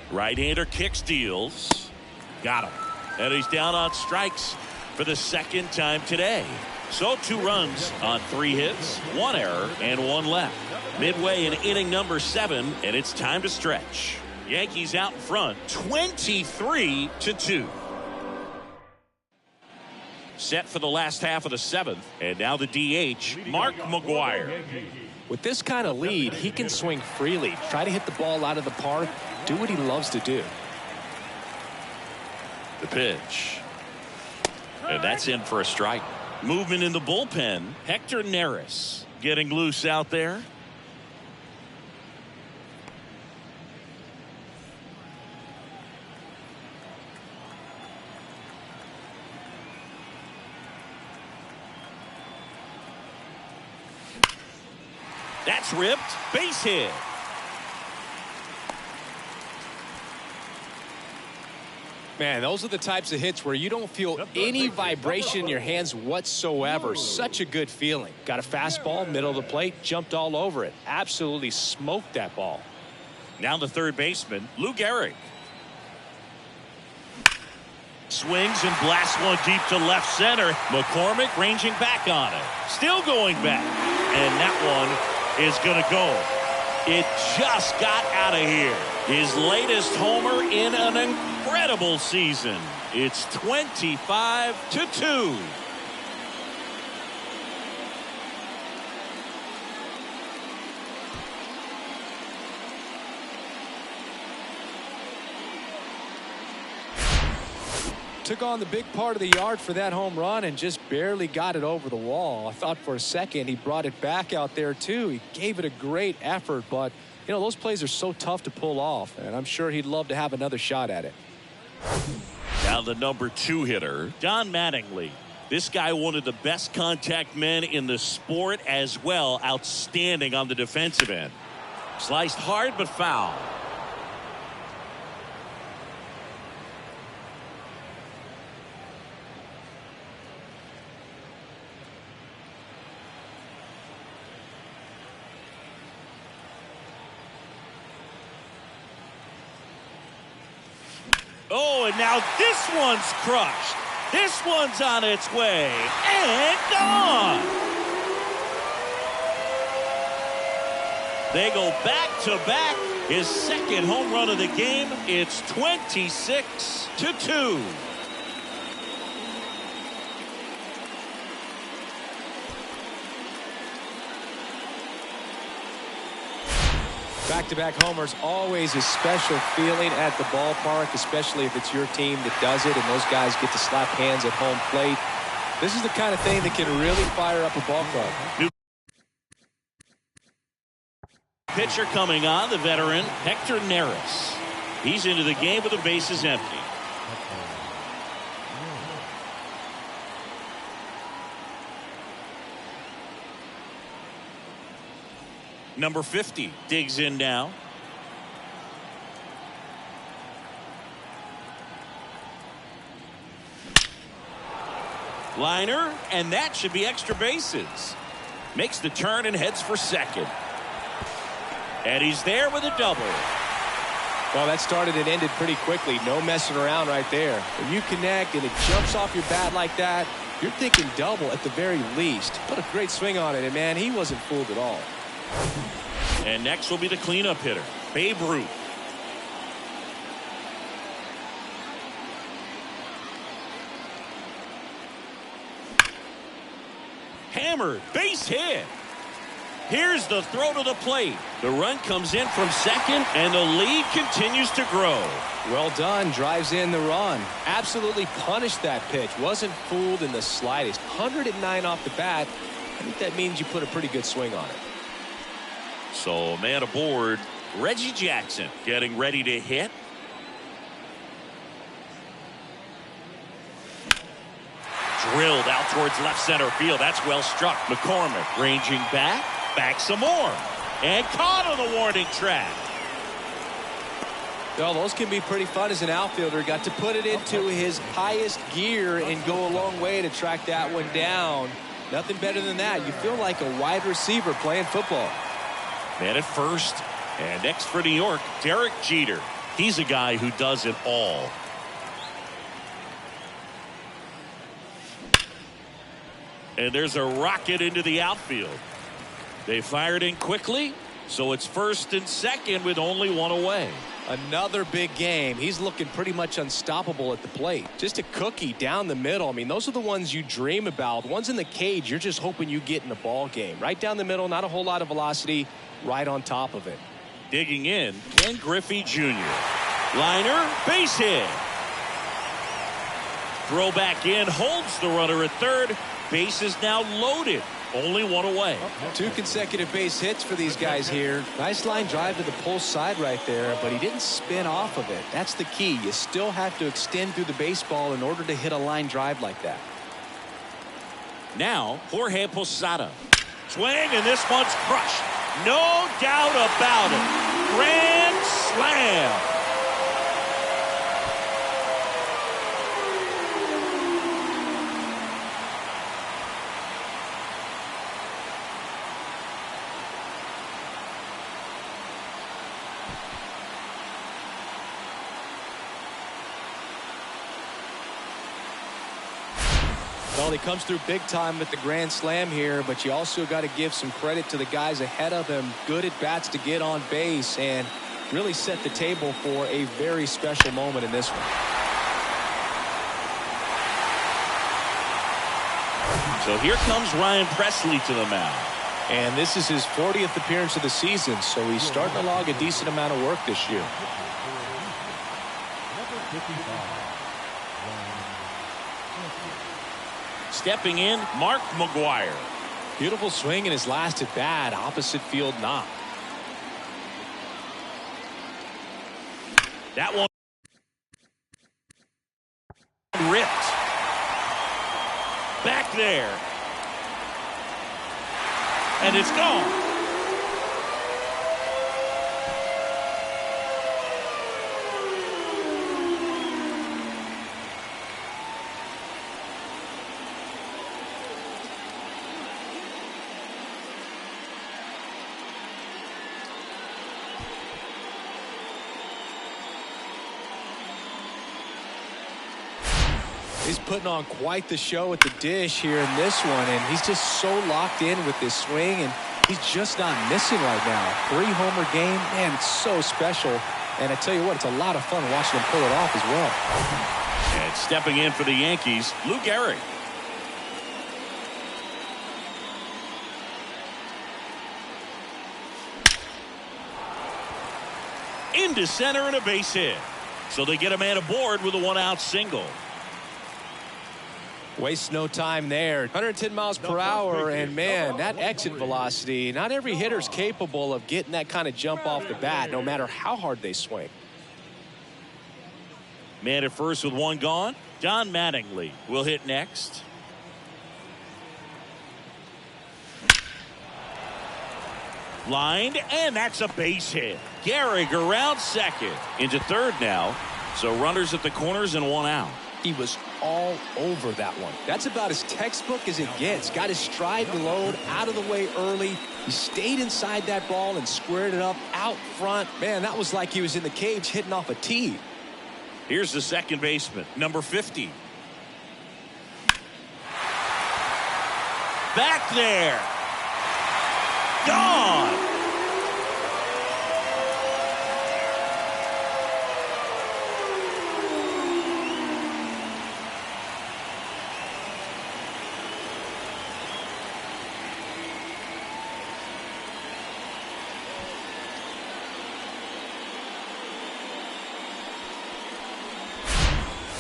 Right-hander kicks, deals. Got him. And he's down on strikes for the 2nd time today. So 2 runs on 3 hits, 1 error, and 1 left. Midway in inning number 7, and it's time to stretch. Yankees out in front, 23-2. Set for the last half of the 7th, and now the DH, Mark McGwire. With this kind of lead, he can swing freely, try to hit the ball out of the park, do what he loves to do. The pitch. And that's in for a strike. Movement in the bullpen. Hector Neris getting loose out there. That's ripped. Base hit. Man, those are the types of hits where you don't feel any vibration in your hands whatsoever. Such a good feeling. Got a fastball, middle of the plate, jumped all over it. Absolutely smoked that ball. Now the third baseman, Lou Gehrig. Swings and blasts one deep to left center. McCormick ranging back on it. Still going back. And that one is going to go. It just got out of here. His latest homer in an incredible season. It's 25-2. Took on the big part of the yard for that home run and just barely got it over the wall. I thought for a second he brought it back out there too. He gave it a great effort, but you know, those plays are so tough to pull off, and I'm sure he'd love to have another shot at it. Now the number 2 hitter, Don Mattingly. This guy, one of the best contact men in the sport as well. Outstanding on the defensive end. Sliced hard but foul. Oh, and now this one's crushed. This one's on its way and gone. They go back to back. His second home run of the game. It's 26-2. Back-to-back homers, always a special feeling at the ballpark, especially if it's your team that does it and those guys get to slap hands at home plate. This is the kind of thing that can really fire up a ball club. Pitcher coming on, the veteran, Hector Neris. He's into the game with the bases empty. Number 50 digs in now. Liner, and that should be extra bases. Makes the turn and heads for second. And he's there with a double. Well, that started and ended pretty quickly. No messing around right there. When you connect and it jumps off your bat like that, you're thinking double at the very least. What a great swing on it, and man, he wasn't fooled at all. And next will be the cleanup hitter, Babe Ruth. Hammered, base hit. Here's the throw to the plate. The run comes in from second, and the lead continues to grow. Well done, drives in the run. Absolutely punished that pitch. Wasn't fooled in the slightest. 109 off the bat. I think that means you put a pretty good swing on it. So, man aboard, Reggie Jackson getting ready to hit. Drilled out towards left center field. That's well struck. McCormick ranging back some more. And caught on the warning track. Well, those can be pretty fun as an outfielder. Got to put it into his highest gear and go a long way to track that one down. Nothing better than that. You feel like a wide receiver playing football. Man at first, and next for New York, Derek Jeter. He's a guy who does it all. And there's a rocket into the outfield. They fired in quickly, so it's first and second with only one away. Another big game. He's looking pretty much unstoppable at the plate. Just a cookie down the middle. I mean, those are the ones you dream about. The ones in the cage, you're just hoping you get in the ball game. Right down the middle, not a whole lot of velocity, right on top of it. Digging in, Ken Griffey Jr. Liner, base hit. Throw back in, holds the runner at third. Base is now loaded. Only one away. 2 consecutive base hits for these guys here. Nice line drive to the pull side right there, but he didn't spin off of it. That's the key. You still have to extend through the baseball in order to hit a line drive like that. Now, Jorge Posada. Swing, and this one's crushed. No doubt about it. Grand slam. Well, he comes through big time with the grand slam here, but you also got to give some credit to the guys ahead of him. Good at bats to get on base and really set the table for a very special moment in this one. So here comes Ryan Presley to the mound. And this is his 40th appearance of the season, so he's starting to log a decent amount of work this year. Number 55. Stepping in, Mark McGuire. Beautiful swing in his last at bat, opposite field knock. That one ripped. Back there. And it's gone. He's putting on quite the show at the dish here in this one, and he's just so locked in with this swing, and he's just not missing right now. 3-homer game, man, it's so special. And I tell you what, it's a lot of fun watching him pull it off as well. And stepping in for the Yankees, Lou Gehrig. Into center and a base hit. So they get a man aboard with a 1-out single. Waste no time there. 110 miles per hour, and man, that exit velocity, not every hitter's capable of getting that kind of jump off the bat, no matter how hard they swing. Man at first with one gone. Don Mattingly will hit next. Lined, and that's a base hit. Gehrig around second. Into third now. So runners at the corners and 1 out. He was all over that one. That's about as textbook as it gets. Got his stride and load out of the way early. He stayed inside that ball and squared it up out front. Man, that was like he was in the cage hitting off a tee. Here's the second baseman, number 50. Back there. Gone.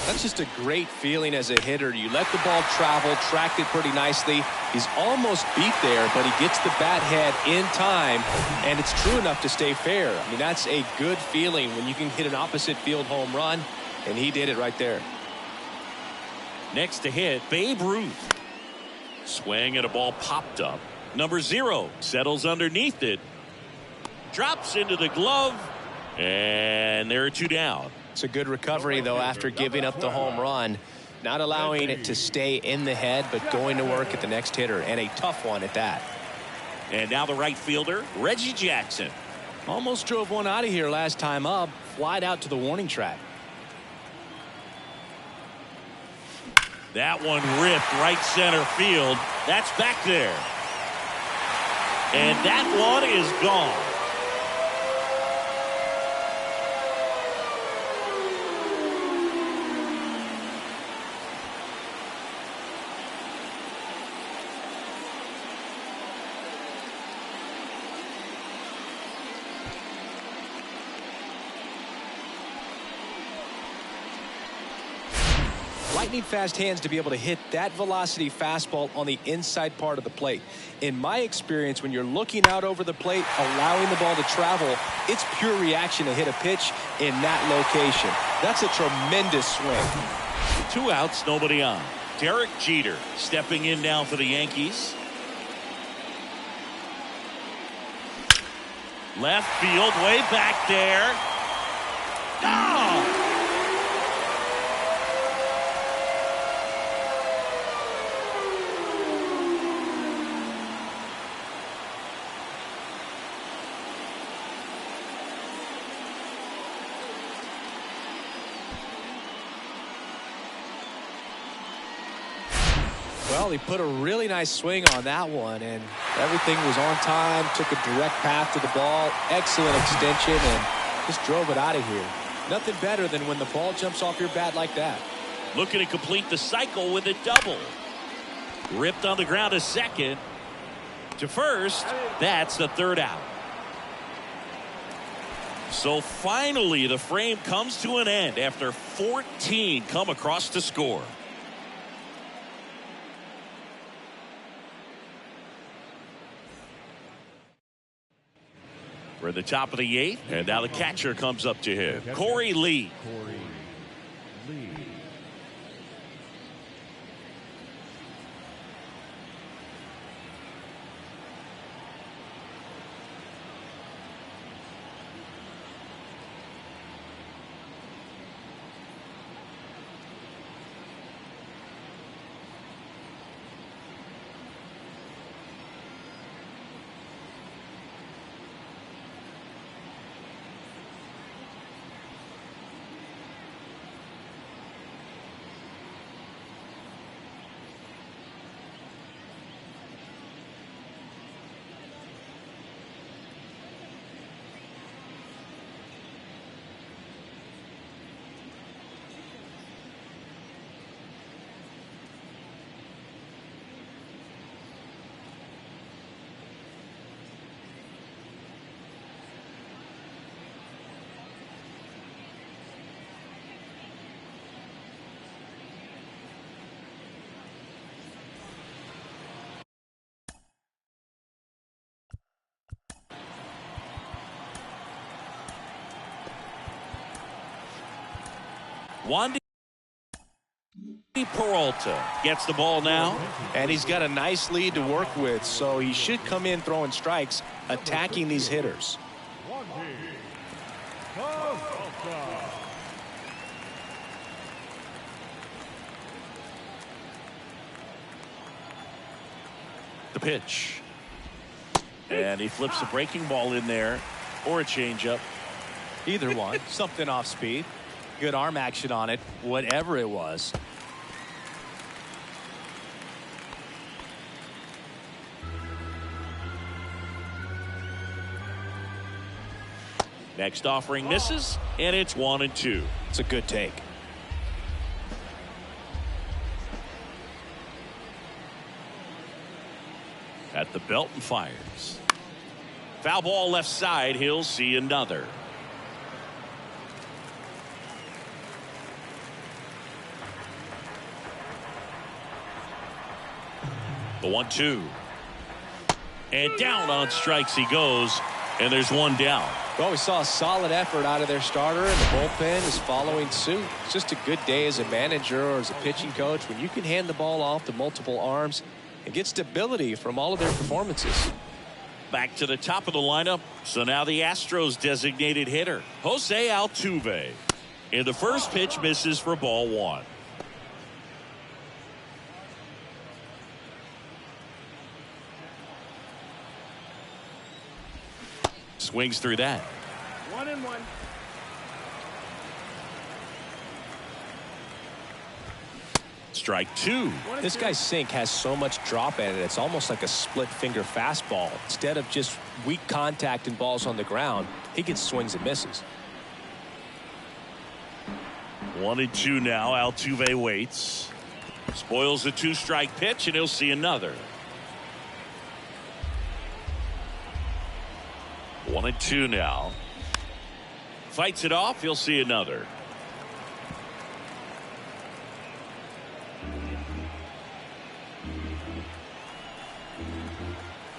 That's just a great feeling as a hitter. You let the ball travel, tracked it pretty nicely. He's almost beat there, but he gets the bat head in time, and it's true enough to stay fair. I mean, that's a good feeling when you can hit an opposite field home run, and he did it right there. Next to hit, Babe Ruth. Swing and a ball popped up. Number 0 settles underneath it. Drops into the glove, and there are 2 down. It's a good recovery, though, after giving up the home run. Not allowing it to stay in the head, but going to work at the next hitter, and a tough one at that. And now the right fielder, Reggie Jackson. Almost drove one out of here last time up. Flied out to the warning track. That one ripped right center field. That's back there. And that one is gone. Lightning fast hands to be able to hit that velocity fastball on the inside part of the plate. In my experience, when you're looking out over the plate, allowing the ball to travel, it's pure reaction to hit a pitch in that location. That's a tremendous swing. 2 outs, nobody on. Derek Jeter stepping in now for the Yankees. Left field, way back there. Oh! Well, he put a really nice swing on that one, and everything was on time, took a direct path to the ball, excellent extension, and just drove it out of here. Nothing better than when the ball jumps off your bat like that. Looking to complete the cycle with a double. Ripped on the ground to second. To first. That's the third out. So finally the frame comes to an end after 14 come across to score. We're at the top of the 8th, and now the catcher comes up to him. Corey Lee. Corey Lee. Wandy Peralta gets the ball now. And he's got a nice lead to work with, so he should come in throwing strikes, attacking these hitters. The pitch. And he flips a breaking ball in there, or a changeup. Either one. Something off speed. Good arm action on it, whatever it was. Next offering misses, and it's 1-2. It's a good take. At the belt and fires. Foul ball left side. He'll see another. The 1-2. And down on strikes he goes, and there's one down. Well, we saw a solid effort out of their starter, and the bullpen is following suit. It's just a good day as a manager or as a pitching coach when you can hand the ball off to multiple arms and get stability from all of their performances. Back to the top of the lineup. So now the Astros designated hitter, Jose Altuve. And the first pitch misses for ball 1. Swings through that. 1-1. Strike 2. This guy's sink has so much drop in it, it's almost like a split finger fastball. Instead of just weak contact and balls on the ground, he gets swings and misses. 1-2 now. Altuve waits. Spoils the 2-strike pitch, and he'll see another. 1-2 now. Fights it off. He'll see another.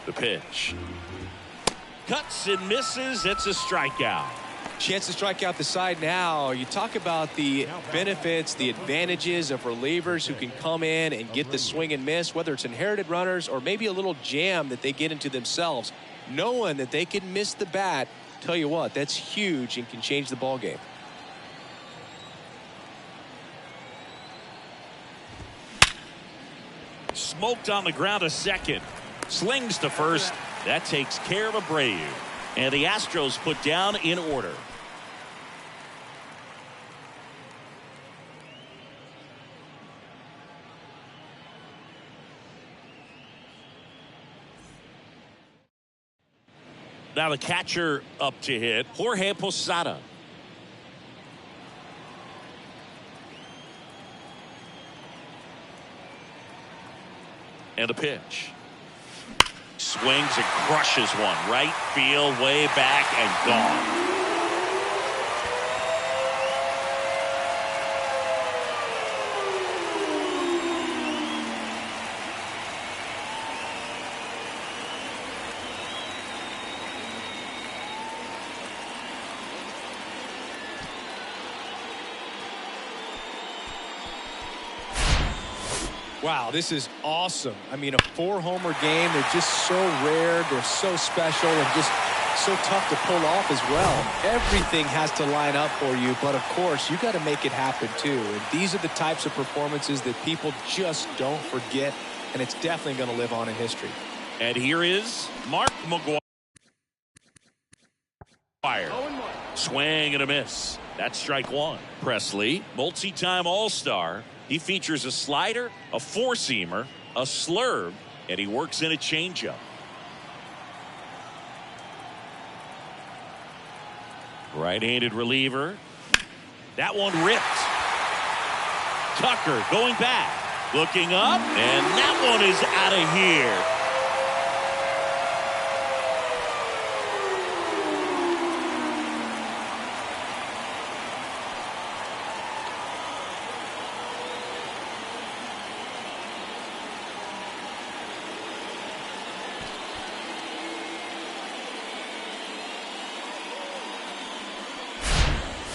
The pitch. Cuts and misses. It's a strikeout. Chance to strike out the side now. You talk about the benefits, the advantages of relievers who can come in and get the swing and miss, whether it's inherited runners or maybe a little jam that they get into themselves. Knowing that they can miss the bat, tell you what, that's huge and can change the ball game. Smoked on the ground to second. Slings to first. That takes care of Abreu. And the Astros put down in order. Now the catcher up to hit, Jorge Posada. And a pitch. Swings and crushes one. Right field, way back, and gone. Wow, this is awesome. I mean, a 4-homer game. They're just so rare. They're so special and just so tough to pull off as well. Everything has to line up for you, but of course, you got to make it happen too. And these are the types of performances that people just don't forget, and it's definitely going to live on in history. And here is Mark McGwire. Swing and a miss. That's strike one. Presley, multi-time All-Star. He features a slider, a four-seamer, a slurve, and he works in a changeup. Right-handed reliever. That one ripped. Tucker going back. Looking up, and that one is out of here.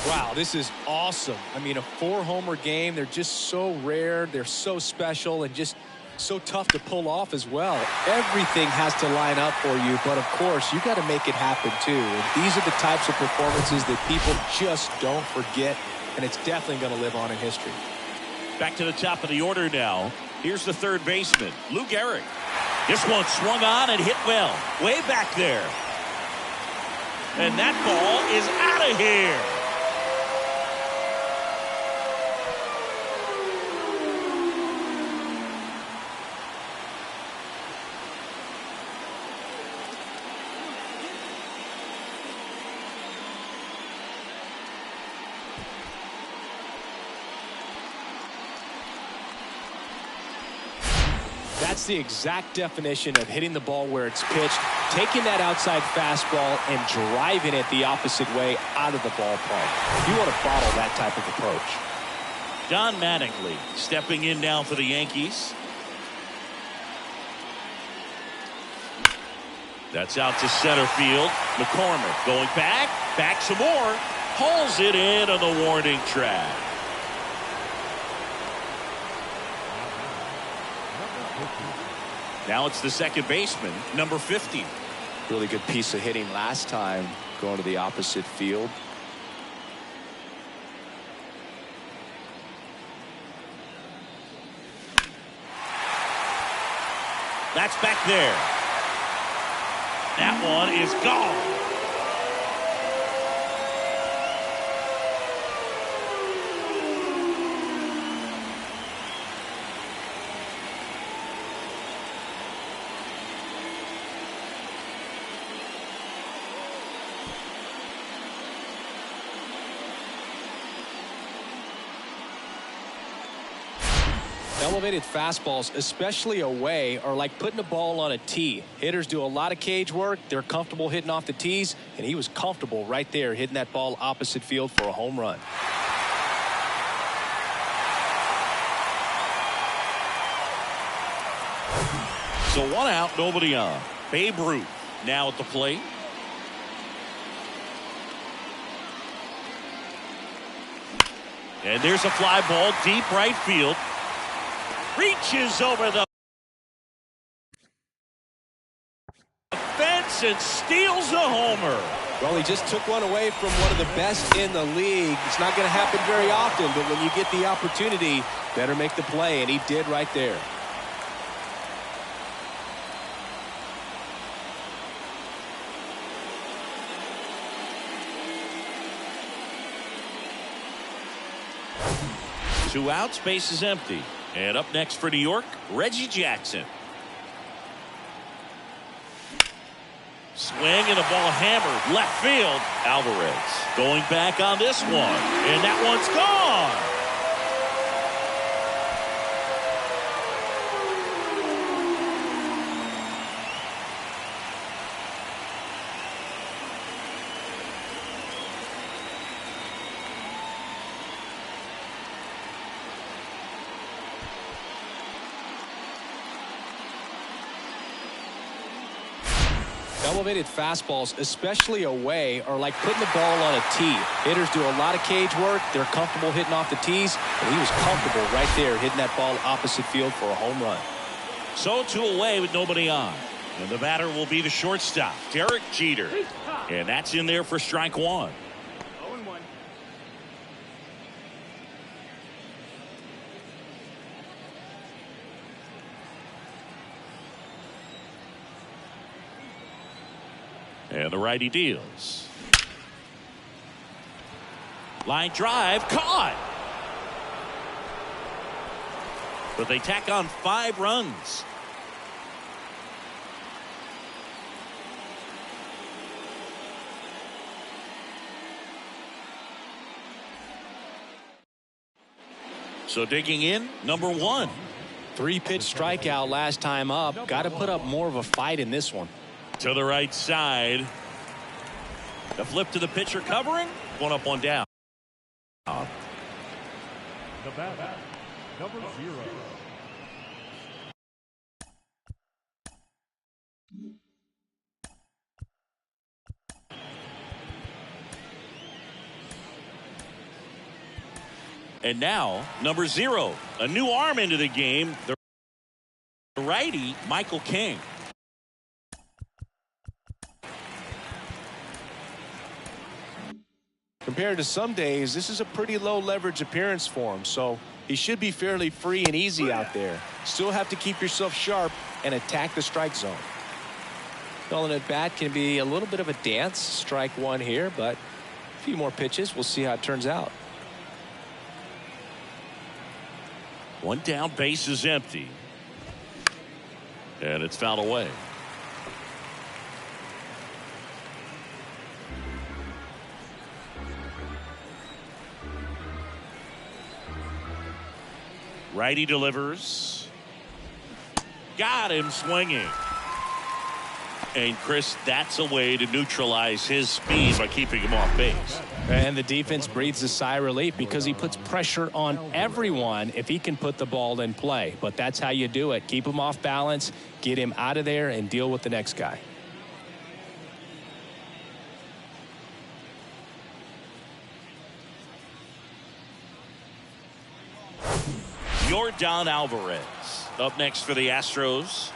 Wow, this is awesome. I mean, a 4-homer game. They're just so rare. They're so special and just so tough to pull off as well. Everything has to line up for you, but of course, you got to make it happen too. And these are the types of performances that people just don't forget, and it's definitely going to live on in history. Back to the top of the order now. Here's the third baseman, Lou Gehrig. This one swung on and hit well. Way back there. And that ball is out of here. That's the exact definition of hitting the ball where it's pitched, taking that outside fastball and driving it the opposite way out of the ballpark. You want to bottle that type of approach. Don Mattingly stepping in now for the Yankees. That's out to center field. McCormick going back some more. Hauls it in on the warning track. Now it's the second baseman, number 50. Really good piece of hitting last time, going to the opposite field. That's back there. That one is gone. Elevated fastballs, especially away, are like putting a ball on a tee. Hitters do a lot of cage work. They're comfortable hitting off the tees, and he was comfortable right there hitting that ball opposite field for a home run. So one out, nobody on. Babe Ruth now at the plate. And there's a fly ball deep right field. Reaches over the fence and steals a homer. Well, he just took one away from one of the best in the league. It's not going to happen very often, but when you get the opportunity, better make the play, and he did right there. Two outs, base is empty. And up next for New York, Reggie Jackson. Swing and a ball hammered left field. Alvarez going back on this one, and that one's gone. Elevated fastballs, especially away, are like putting the ball on a tee. Hitters do a lot of cage work. They're comfortable hitting off the tees, and he was comfortable right there hitting that ball opposite field for a home run. So 2 away with nobody on. And the batter will be the shortstop, Derek Jeter. And that's in there for strike 1. 0-1. And the righty deals. Line drive, caught. But they tack on 5 runs. So digging in, number 1. 3-pitch strikeout last time up. Got to put up more of a fight in this one. To the right side. The flip to the pitcher covering. 1 up, 1 down. The batter, number 0. And now, number 0. A new arm into the game. The righty, Michael King. Compared to some days, this is a pretty low leverage appearance for him, so he should be fairly free and easy out there. Still have to keep yourself sharp and attack the strike zone. Calling at bat can be a little bit of a dance. Strike 1 here, but a few more pitches. We'll see how it turns out. 1 down, base is empty. And it's fouled away. Righty delivers. Got him swinging. And Chris, that's a way to neutralize his speed by keeping him off base. And the defense breathes a sigh of relief because he puts pressure on everyone if he can put the ball in play. But that's how you do it. Keep him off balance, get him out of there, and deal with the next guy. Yordan Alvarez up next for the Astros.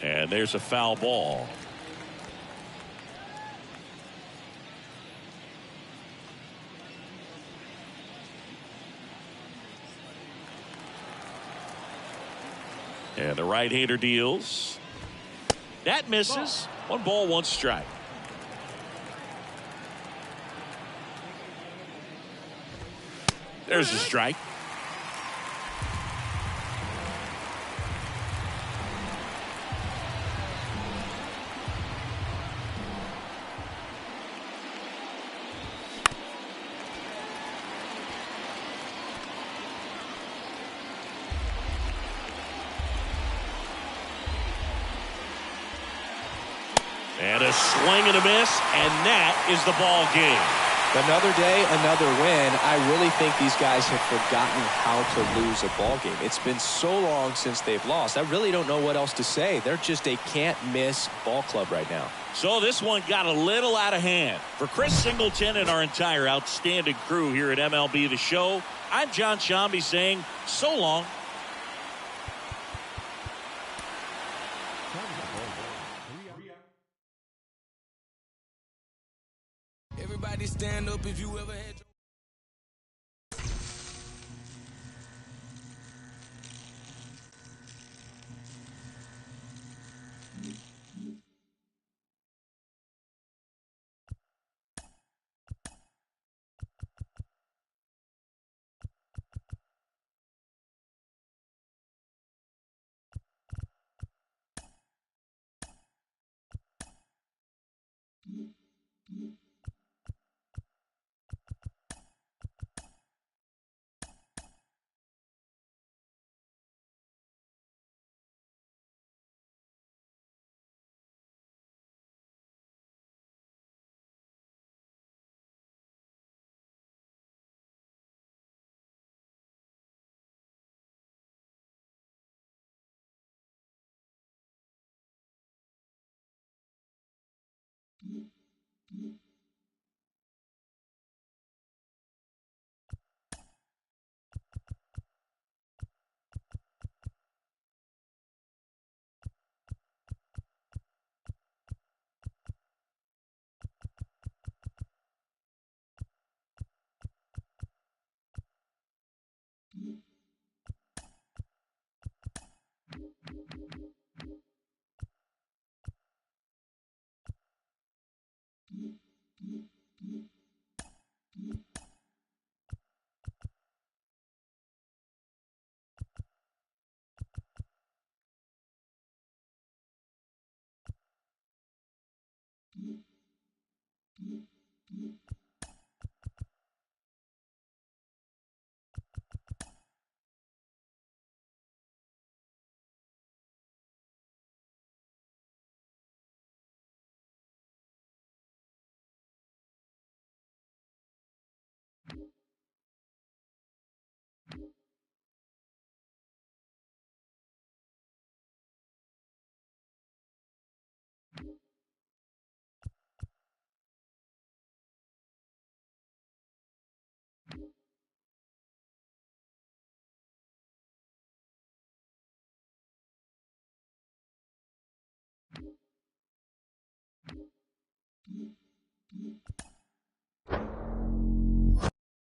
And there's a foul ball. And the right-hander deals. That misses. 1 ball, 1 strike. There's a strike. And a swing and a miss, and that is the ball game. Another day, another win. I really think these guys have forgotten how to lose a ball game. It's been so long since they've lost. I really don't know what else to say. They're just a can't-miss ball club right now. So this one got a little out of hand. For Chris Singleton and our entire outstanding crew here at MLB The Show, I'm John Shambi saying so long. Everybody stand up if you ever had